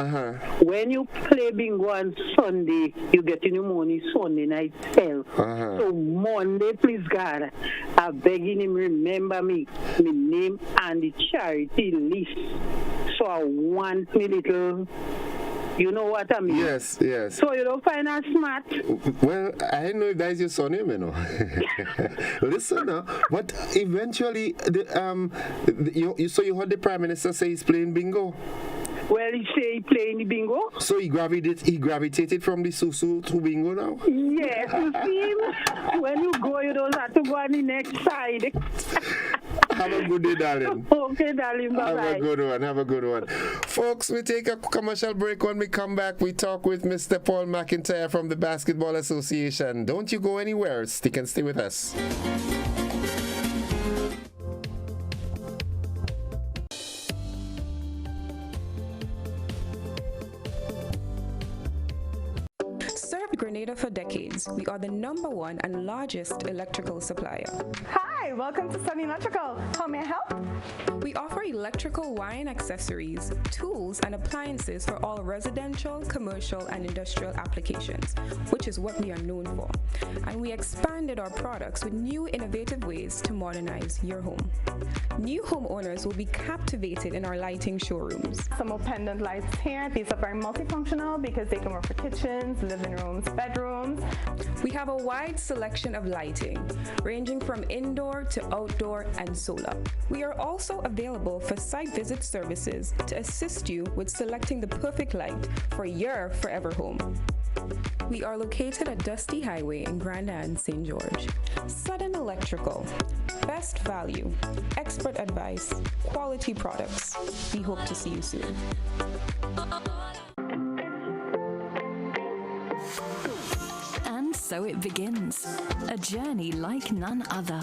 When you play bingo on Sunday, you get your money Sunday night sell. So Monday, please God, I'm begging him remember me, my name and the charity list. So I want me little. You know what I mean? Yes. So you don't find us smart? Well, I don't know if that is your son name, you know. Listen, but eventually, so you heard the Prime Minister say he's playing bingo? Well, he say he playing the bingo. So he gravitated from the Susu to bingo now? Yes, you see him? When you go, you don't have to go on the next side. Have a good day, darling. Okay, darling, bye-bye. Have a good one. Folks, we take a commercial break. When we come back, we talk with Mr. Paul McIntyre from the Basketball Association. Don't you go anywhere. Stay with us. served Grenada for decades. We are the #1 and largest electrical supplier. Hi, welcome to Sunny Electrical. How may I help? We offer electrical wire and accessories, tools, and appliances for all residential, commercial, and industrial applications, which is what we are known for. And we expanded our products with new innovative ways to modernize your home. New homeowners will be captivated in our lighting showrooms. Some more pendant lights here. These are very multifunctional because they can work for kitchens, living rooms, bedrooms. We have a wide selection of lighting, ranging from indoor to outdoor and solar. We are also available for site visit services to assist you with selecting the perfect light for your forever home. We are located at Dusty Highway in Grenada and St. George. Sudden Electrical. Best value, expert advice, quality products. We hope to see you soon. And so it begins. A journey like none other.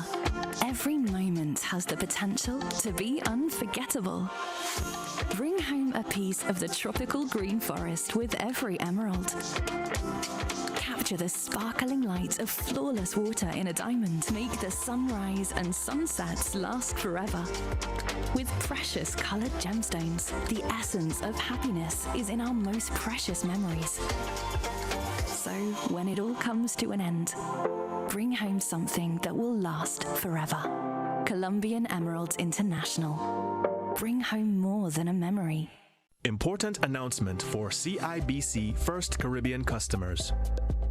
Every moment has the potential to be unforgettable. Bring home a piece of the tropical green forest with every emerald. Capture the sparkling light of flawless water in a diamond. Make the sunrise and sunsets last forever. With precious colored gemstones, the essence of happiness is in our most precious memories. So when it all comes to an end, bring home something that will last forever. Colombian Emeralds International. Bring home more than a memory. Important announcement for CIBC First Caribbean customers.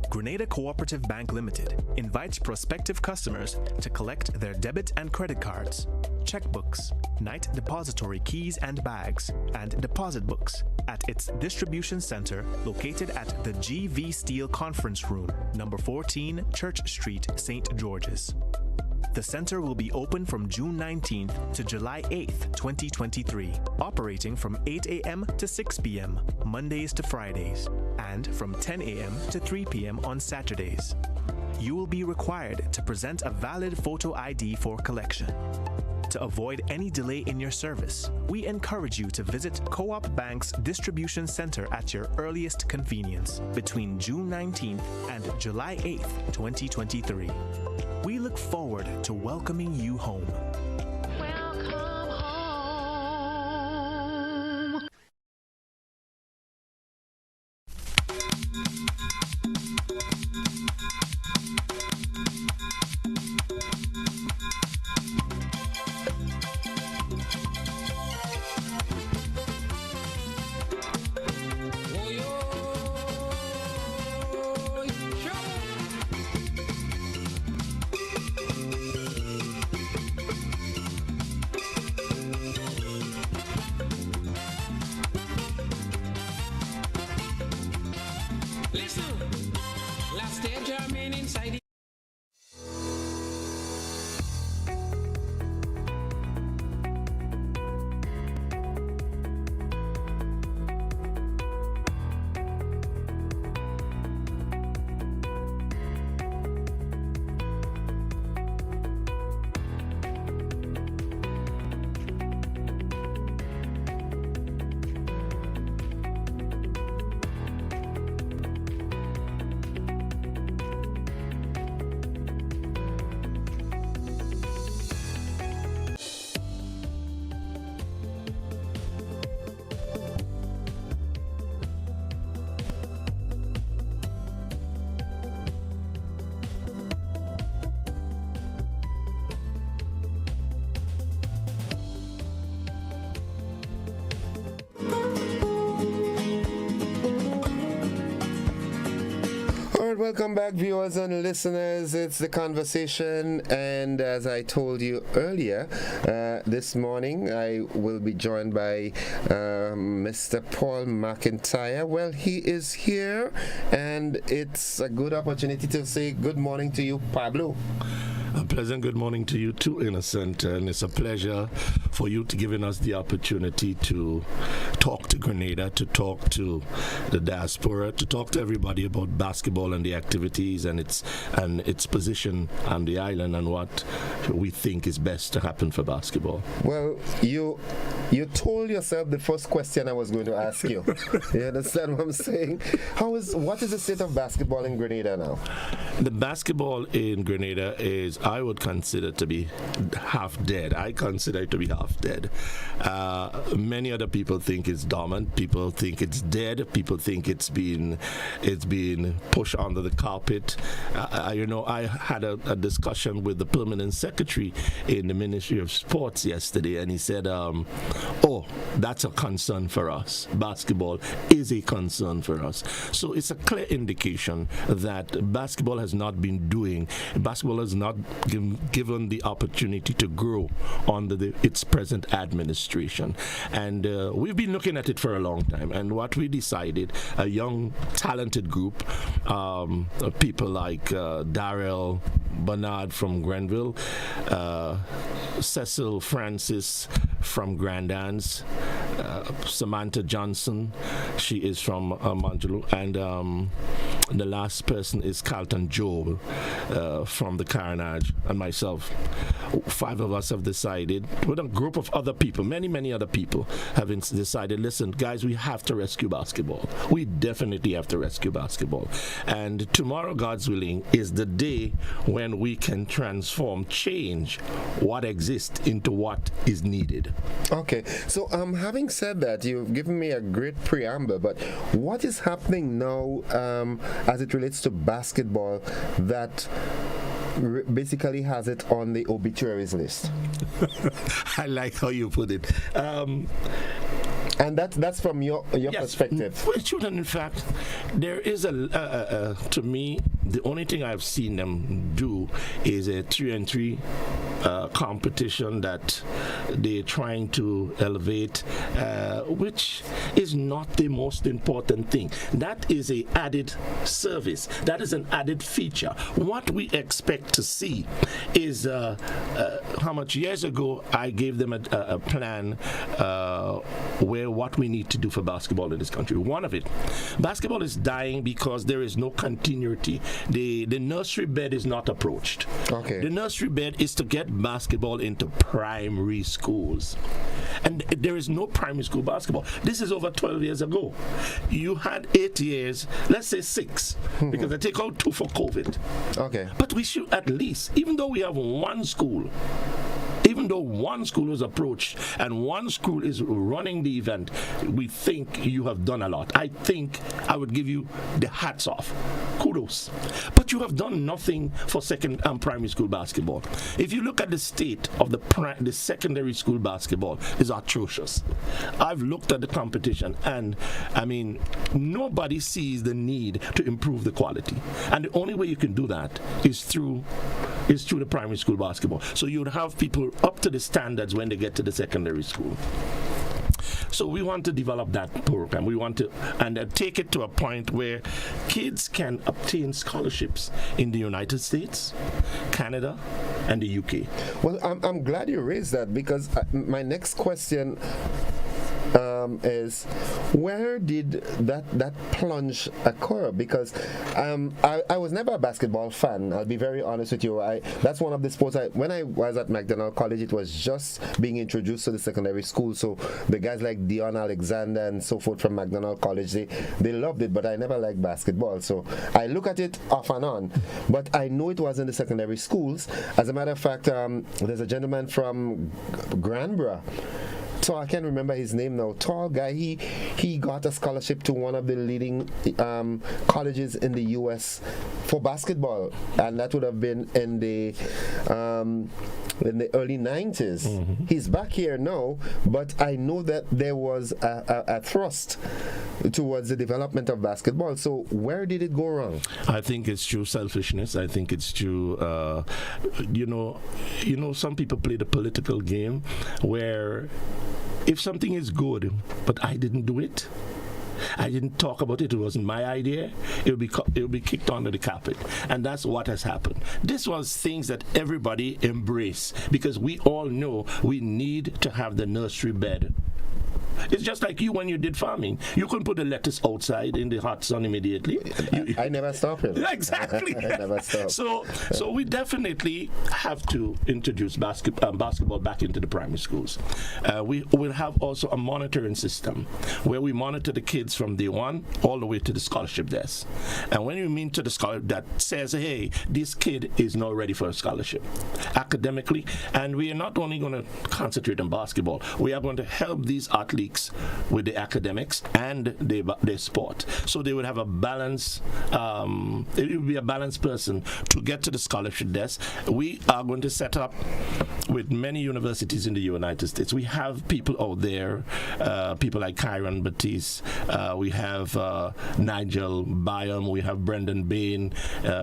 Grenada Cooperative Bank Limited invites prospective customers to collect their debit and credit cards, checkbooks, night depository keys and bags, and deposit books at its distribution center located at the GV Steel Conference Room, number 14 Church Street, St. George's. The center will be open from June 19th to July 8th, 2023, operating from 8 a.m. to 6 p.m., Mondays to Fridays, and from 10 a.m. to 3 p.m. on Saturdays. You will be required to present a valid photo ID for collection. To avoid any delay in your service, we encourage you to visit Co-op Bank's distribution center at your earliest convenience between June 19th and July 8th, 2023. We look forward to welcoming you home. Welcome back, viewers and listeners. It's The Conversation, and as I told you earlier, this morning I will be joined by Mr. Paul McIntyre. Well, he is here, and it's a good opportunity to say good morning to you, Pablo. A pleasant good morning to you too, Innocent, and it's a pleasure for you to giving us the opportunity to talk to Grenada, to talk to the diaspora, to talk to everybody about basketball and the activities and its position on the island and what we think is best to happen for basketball. Well, you You told yourself the first question I was going to ask you. You understand what I'm saying? What is the state of basketball in Grenada now? The basketball in Grenada is, I would consider to be half dead. I consider it to be half dead. Many other people think it's dormant. People think it's dead. People think it's been pushed under the carpet. I had a discussion with the permanent secretary in the Ministry of Sports yesterday, and he said, that's a concern for us. Basketball is a concern for us. So it's a clear indication that basketball has not given the opportunity to grow under its present administration. And we've been looking at it for a long time. And what we decided, a young, talented group, people like Darrell Bernard from Grenville, Cecil Francis from Grandans, Samantha Johnson, she is from Manjulu, and the last person is Carlton Job from the Carnage, and myself. 5 of us have decided, with a group of other people, many other people, have decided, listen, guys, we have to rescue basketball. We definitely have to rescue basketball. And tomorrow, God's willing, is the day when we can change what exists into what is needed. Okay, so having said that, you've given me a great preamble, but what is happening now as it relates to basketball that basically has it on the obituaries list? I like how you put it. And that's from your perspective. Well, children, in fact, there is to me, the only thing I've seen them do is a 3-on-3 competition that they're trying to elevate, which is not the most important thing. That is an added service. That is an added feature. What we expect to see is how much years ago I gave them a plan where what we need to do for basketball in this country. One of it, basketball is dying because there is no continuity. The nursery bed is not approached. Okay. The nursery bed is to get basketball into primary schools. And there is no primary school basketball. This is over 12 years ago. You had 8 years, let's say 6, because I take out 2 for COVID. Okay. But we should at least, even though we have one school was approached and one school is running the event, we think you have done a lot. I think I would give you the hats off. Kudos. But you have done nothing for second and primary school basketball. If you look at the state of the secondary school basketball, is atrocious. I've looked at the competition, and I mean, nobody sees the need to improve the quality. And the only way you can do that is through the primary school basketball. So you would have people up to the standards when they get to the secondary school. So we want to develop that program. We want to take it to a point where kids can obtain scholarships in the United States, Canada, and the UK. Well, I'm glad you raised that, because my next question is, where did that plunge occur? Because I was never a basketball fan. I'll be very honest with you. That's one of the sports. When I was at McDonald College, it was just being introduced to the secondary school. So the guys like Dion Alexander and so forth from McDonald College, they loved it, but I never liked basketball. So I look at it off and on. But I know it was in the secondary schools. As a matter of fact, there's a gentleman from Granborough. So I can't remember his name now. Tall guy. He got a scholarship to one of the leading colleges in the U.S. for basketball, and that would have been in the early 90s. Mm-hmm. He's back here now, but I know that there was a thrust towards the development of basketball. So where did it go wrong? I think it's through selfishness. I think it's through, some people play the political game where if something is good, but I didn't do it, I didn't talk about it, it wasn't my idea, it will be kicked under the carpet. And that's what has happened. This was things that everybody embraced, because we all know we need to have the nursery bed It's just like you when you did farming. You couldn't put the lettuce outside in the hot sun immediately. I never stopped it. Exactly. I never stopped. So we definitely have to introduce basketball back into the primary schools. We will have also a monitoring system where we monitor the kids from day one all the way to the scholarship desk. And when you mean to the scholarship that says, hey, this kid is now ready for a scholarship academically, and we are not only going to concentrate on basketball, we are going to help these athletes with the academics and their sport. So they would have a balance, it would be a balanced person to get to the scholarship desk. We are going to set up with many universities in the United States. We have people out there, people like Kyron Batiste, we have Nigel Byam, we have Brendan Bain,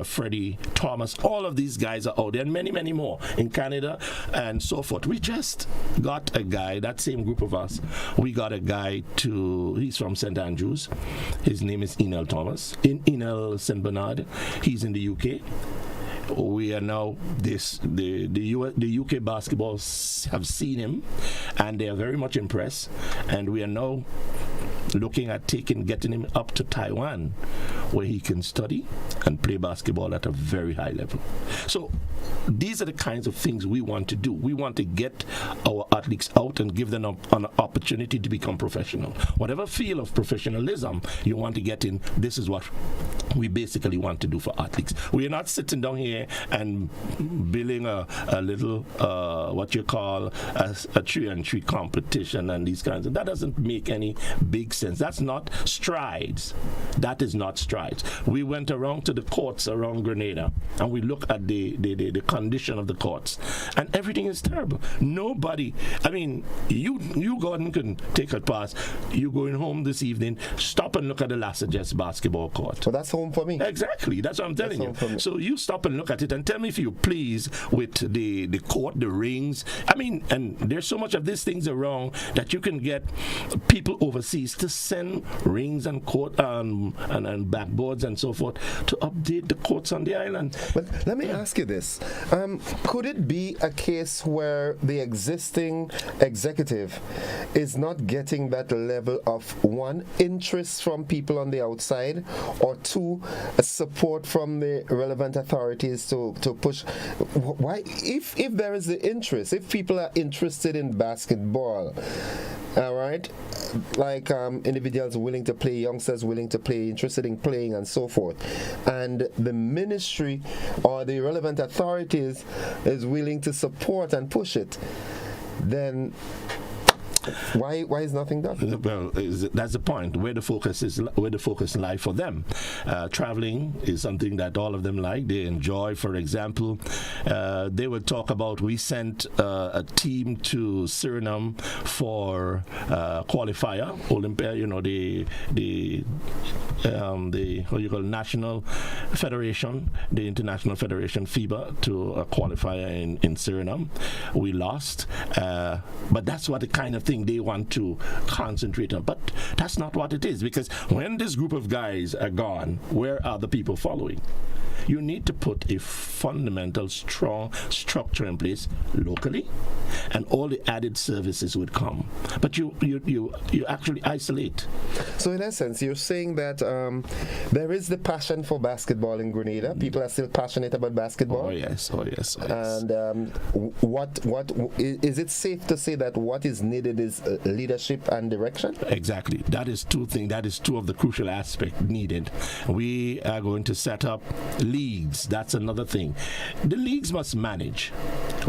Freddie Thomas. All of these guys are out there, and many, many more in Canada and so forth. We just got a guy, that same group of us, we got a guy he's from St. Andrews. His name is Enel Thomas, Enel St. Bernard. He's in the UK. We are now the UK basketball have seen him, and they are very much impressed. And we are now looking at getting him up to Taiwan, where he can study and play basketball at a very high level. So these are the kinds of things we want to do. We want to get our athletes out and give them an opportunity to become professional. Whatever field of professionalism you want to get in, this is what we basically want to do for athletes. We are not sitting down here and building a little what you call a 3-on-3 competition and these kinds of. That doesn't make any big sense. That's not strides. That is not strides. We went around to the courts around Grenada and we look at the condition of the courts, and everything is terrible. Nobody, I mean, you Gordon can take a pass. You going home this evening, stop and look at the Lassages basketball court. Well, that's home for me. Exactly. That's what I'm telling you. So you stop and look at it and tell me if you're pleased with the court, the rings. I mean, and there's so much of these things around that you can get people overseas to send rings and court and backboards and so forth to update the courts on the island. But let me ask you this. Could it be a case where the existing executive is not getting that level of, one, interest from people on the outside, or two, support from the relevant authorities to push? Why, if there is the interest, if people are interested in basketball, all right, like individuals willing to play, youngsters willing to play, interested in playing and so forth, and the ministry or the relevant authorities is willing to support and push it, then why is nothing done? Well, that's the point. Where the focus lies for them. Traveling is something that all of them like. They enjoy. For example, they would talk about, we sent a team to Suriname for qualifier, Olympia. You know, the what you call National Federation, the International Federation, FIBA, to a qualifier in Suriname. We lost, but that's what the kind of thing they want to concentrate on. But that's not what it is, because when this group of guys are gone, where are the people following? You need to put a fundamental, strong structure in place locally, and all the added services would come. But you actually isolate. So in essence, you're saying that there is the passion for basketball in Grenada. People are still passionate about basketball. Oh yes. And what is it safe to say that what is needed is leadership and direction? Exactly. That is two things. That is two of the crucial aspects needed. We are going to set up leagues. That's another thing. The leagues must manage.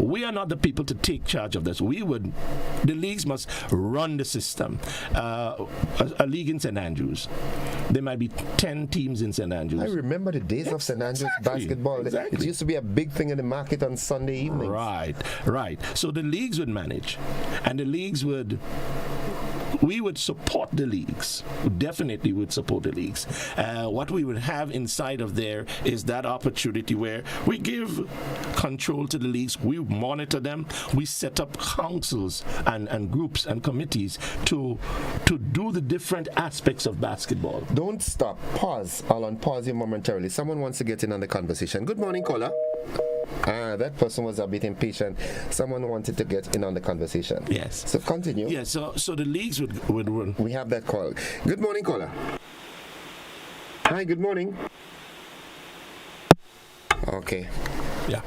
We are not the people to take charge of this. The leagues must run the system. A league in St. Andrews, there might be 10 teams in St. Andrews. I remember the days of St. Andrews basketball. Exactly. It used to be a big thing in the market on Sunday evenings. Right. So the leagues would manage, and the leagues we would support the leagues. We definitely would support the leagues. What we would have inside of there is that opportunity where we give control to the leagues, we monitor them, we set up councils and groups and committees to do the different aspects of basketball. Don't stop. Pause. I'll unpause you momentarily. Someone wants to get in on the conversation. Good morning, caller. That person was a bit impatient. Someone wanted to get in on the conversation. Yes. So continue. Yeah, so the leagues would run. We have that call. Good morning, caller. Hi, good morning. Okay. Yeah.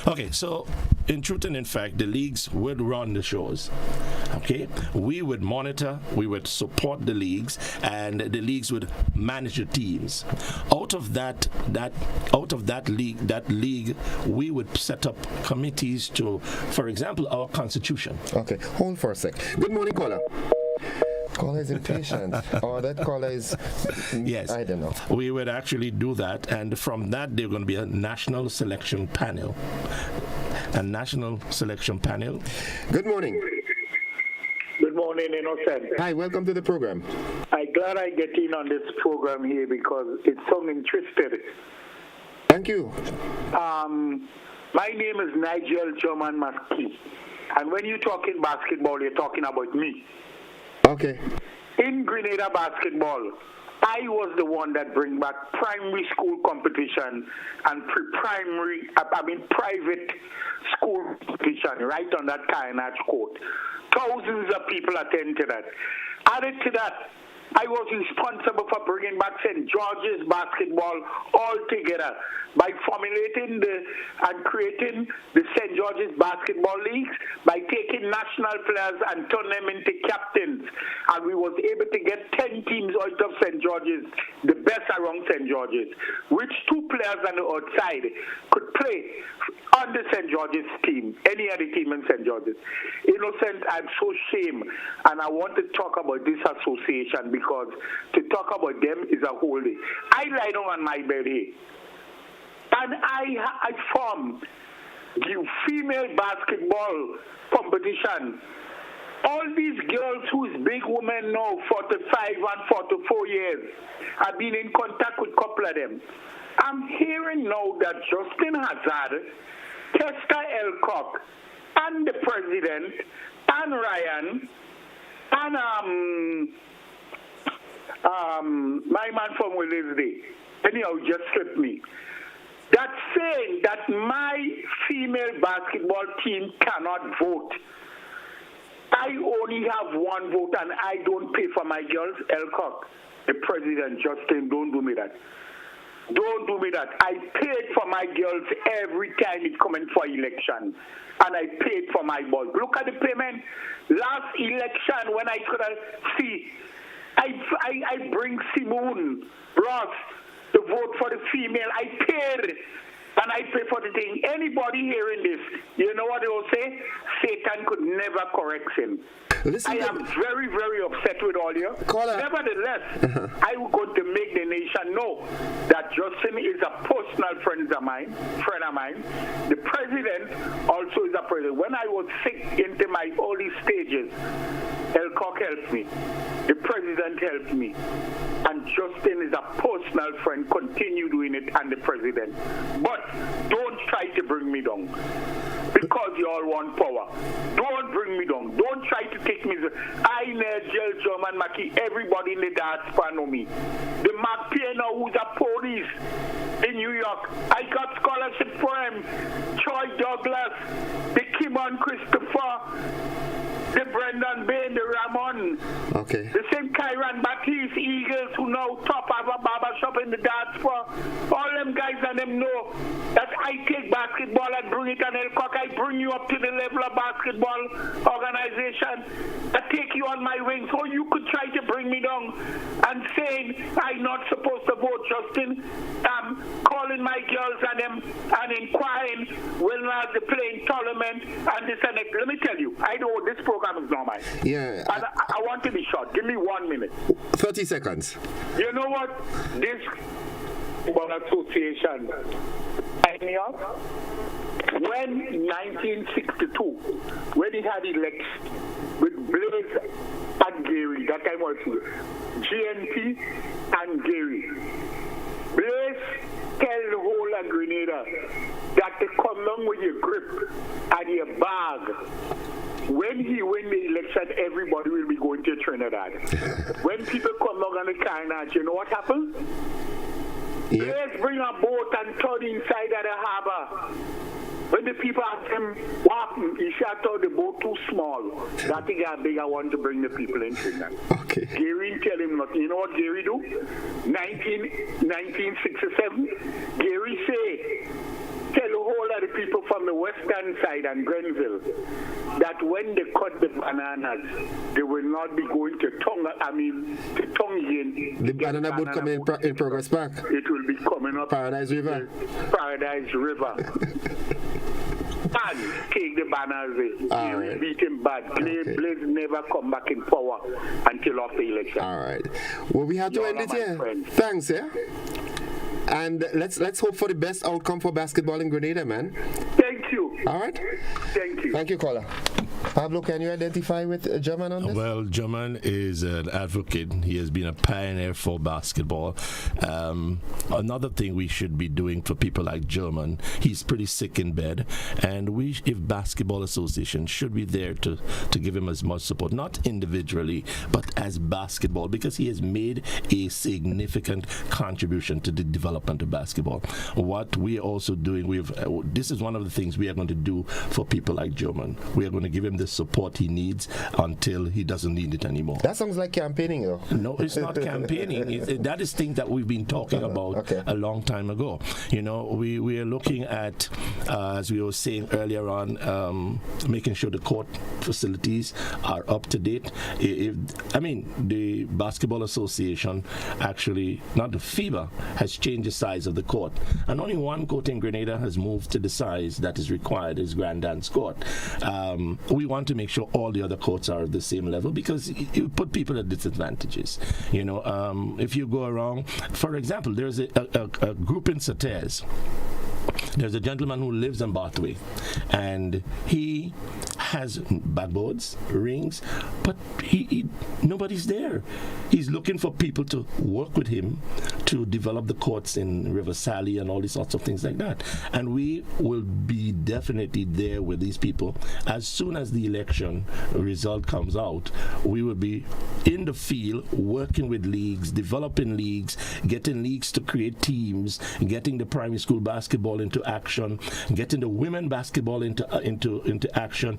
Okay, so in truth and in fact, the leagues would run the shows. Okay? We would monitor, we would support the leagues, and the leagues would manage the teams. Out of that league, we would set up committees to, for example, our constitution. Okay, hold for a sec. Good morning, caller. Caller is impatient. Or that caller is... Yes. I don't know. We would actually do that, and from that, there's going to be a national selection panel. A national selection panel. Good morning. Good morning, Innocent. Hi, welcome to the program. I'm glad I get in on this program here because it's so interesting. Thank you. My name is Nigel German Maskey. And when you're talking basketball, you're talking about me. Okay. In Grenada basketball, I was the one that bring back primary school competition and private school competition right on that Kainach court. Thousands of people attend to that. Added to that, I was responsible for bringing back St. George's basketball all together by formulating and creating the St. George's basketball leagues, by taking national players and turn them into captains. And we was able to get 10 teams out of St. George's, the best around St. George's, which 2 players on the outside could play on the St. George's team, any other team in St. George's. Innocent, I'm so ashamed, and I want to talk about this association because to talk about them is a whole day. I lie down on my bed here, and I formed the female basketball competition. All these girls who's big women now, 45 and 44 years, I've been in contact with a couple of them. I'm hearing now that Justin Hazard, Kester Elcock, and the president, and Ryan, and my man from Wednesday, anyhow, just slipped me. That's saying that my female basketball team cannot vote. I only have one vote and I don't pay for my girls. Elcock, the president, Justin, don't do me that. Don't do me that. I paid for my girls every time it's coming for election. And I paid for my boys. Look at the payment. Last election when I could see, I bring Simone Ross to vote for the female. I paid and I pay for the thing. Anybody hearing this, you know what they will say? Satan could never correct him. I am very, very upset with all you. Nevertheless, I will go to make the nation know that Justin is a personal friend of mine. The president also is a president. When I was sick into my early stages, Elcock helped me. The president helped me. And Justin is a personal friend. Continue doing it, and the president. But don't try to bring me down. Because you all want power. Don't bring me down. Don't try to take me. I, Nigel German Mackey, everybody in the diaspora know me. The Mark Piano, who's a police in New York, I got scholarship for him. Troy Douglas, the Kimon Christopher, the Brendan Bain, the Ramon. Okay. The same Kyron Baptiste Eagles who now top of a barber shop in the diaspora. All them guys and them know that I take basketball and bring it on Elcock. I bring you up to the level of basketball organization. I take you on my wing so you could try to bring me down and saying I'm not supposed to vote, Justin. Calling my girls and them and inquiring when are they playing tournament and this and that. Let me tell you, I know this program is not mine. Yeah. And I want to be short. Give me 1 minute. 30 seconds. You know what? This association signed me up when 1962, when he had elections with Blaze and Gary, that time was GNP and Gary. Blaze tell the whole of Grenada that they come along with your grip and your bag. When he win the election, everybody will be going to Trinidad. When people come along on the Kainach, you know what happens? Yeah. Let's bring a boat and turn inside of the harbor. When the people ask him what happened, he shut out the boat too small. That he got bigger one to bring the people in Trinidad. Okay. Gary tell him nothing. You know what Gary do? 1967, Gary say, tell the whole of the people from the western side and Grenville that when they cut the bananas, they will not be going to Tonga again. The banana boat coming in Progress Park. It will be coming up Paradise River. Paradise River. And take the banners in. Right. Beat him bad. Blaze never come back in power until after election. All right. Well, we have to end it here. Thanks, yeah? And let's hope for the best outcome for basketball in Grenada, man. Thank you. All right. Thank you. Thank you, caller. Pablo, can you identify with German on this? Well, German is an advocate. He has been a pioneer for basketball. Another thing we should be doing for people like German, he's pretty sick in bed, and if Basketball Association should be there to give him as much support, not individually, but as basketball, because he has made a significant contribution to the development of basketball. What we are also doing, this is one of the things we are going to do for people like German. We are going to give him the support he needs until he doesn't need it anymore. That sounds like campaigning, though. No, it's not campaigning. That is things that we've been talking about a long time ago. We are looking at, as we were saying earlier on, making sure the court facilities are up to date. The Basketball Association, actually, not the FIBA, has changed the size of the court. And only one court in Grenada has moved to the size that is required, is Grandad's Court. We want to make sure all the other courts are at the same level, because you put people at disadvantages. If you go around, for example, there's a group in Sates. There's a gentleman who lives in Bathway, and he has backboards, rings, but nobody's there. He's looking for people to work with him to develop the courts in River Sally and all these sorts of things like that. And we will be definitely there with these people. As soon as the election result comes out, we will be in the field working with leagues, developing leagues, getting leagues to create teams, getting the primary school basketball into action, getting the women basketball into action,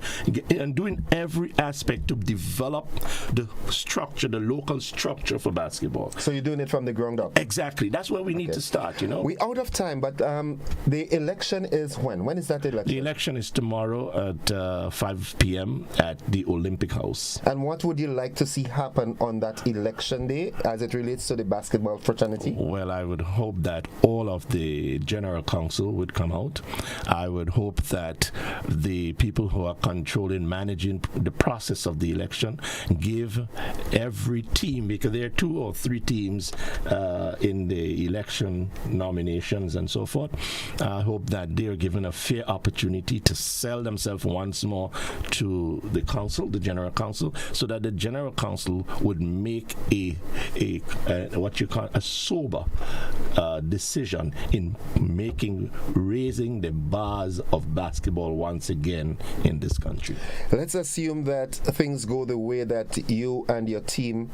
and doing every aspect to develop the structure, the local structure for basketball. So you're doing it from the ground up? Exactly. That's where we need to start, We're out of time, but the election is when? When is that election? The election is tomorrow at 5 p.m. at the Olympic House. And what would you like to see happen on that election day as it relates to the basketball fraternity? Well, I would hope that all of the general council would come out. I would hope that the people who are managing the process of the election give every team, because there are 2 or 3 teams in the election nominations and so forth. I hope that they are given a fair opportunity to sell themselves once more to the council, the general council, so that the general council would make a what you call a sober decision in raising the bars of basketball once again in this country. Let's assume that things go the way that you and your team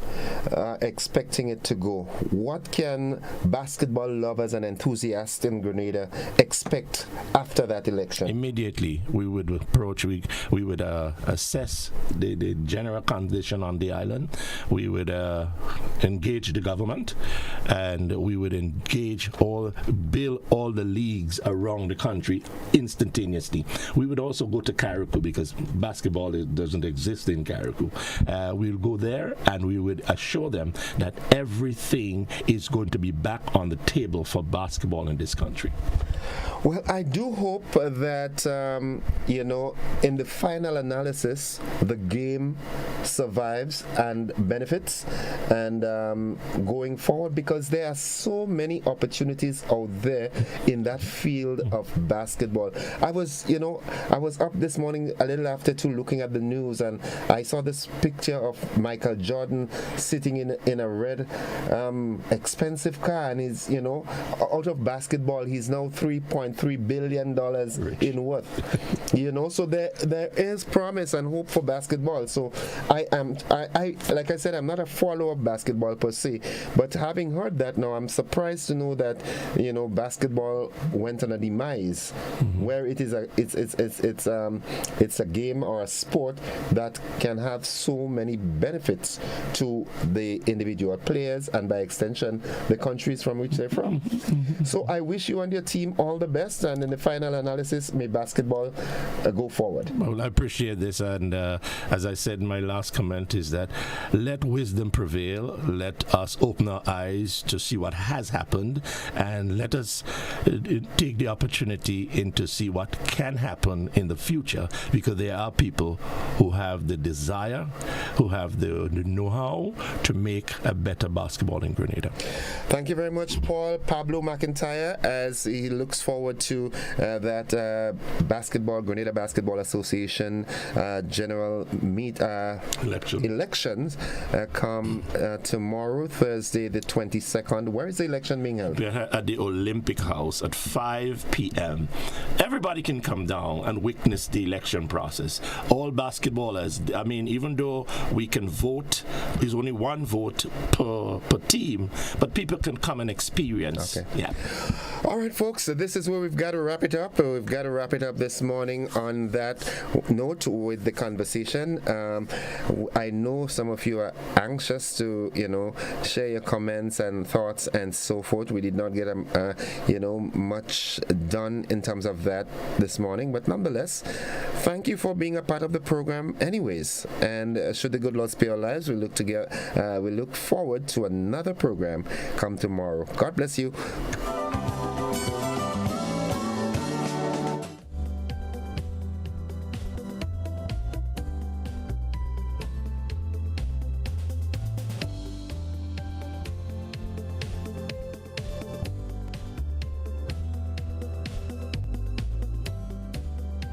are expecting it to go. What can basketball lovers and enthusiasts in Grenada expect after that election? Immediately, we would assess the general condition on the island. We would engage the government, and we would build all the leagues around the country instantaneously. We would also go to Carriacou, because basketball doesn't exist in Carriacou. We'll go there, and we would assure them that everything is going to be back on the table for basketball in this country. Well, I do hope that, in the final analysis, the game survives and benefits, and going forward, because there are so many opportunities out there in that field of basketball. I was up this morning a little after 2 looking at the news, and I saw this picture of Michael Jordan sitting in a red expensive car, and he's out of basketball. He's now $3.3 billion in worth. You know, so there is promise and hope for basketball. So I like I said, I'm not a follower of basketball per se, but having heard that now, I'm surprised to know that, you know, basketball went on a demise, where it is it's a game or a sport that can have so many benefits to the individual players and by extension the countries from which they're from. So I wish you and your team all the best, and in the final analysis, may basketball go forward. Well, I appreciate this, and as I said in my last comment, is that let wisdom prevail. Let us open our eyes to see what has happened, and let us take the opportunity to see what can happen in the future, because there are people who have the desire, who have the know-how to make a better basketball in Grenada. Thank you very much, Paul Pablo McIntyre, as he looks forward to that Grenada Basketball Association general elections come tomorrow, Thursday the 22nd. Where is the election being held? At the Olympic House at 5 p.m. Everybody can come down and witness the election process. All basketballers, I mean, even though we can vote, there's only one vote per team, but people can come and experience. Okay. Yeah. All right, folks, so this is where we've got to wrap it up. We've got to wrap it up this morning on that note with the conversation. I know some of you are anxious to, you know, share your comments and thoughts and so forth. We did not get, you know, much done in terms of that this morning, but nonetheless, thank you for being a part of the program anyways. And should the good Lord spare our lives, we look forward to another program come tomorrow. God bless you.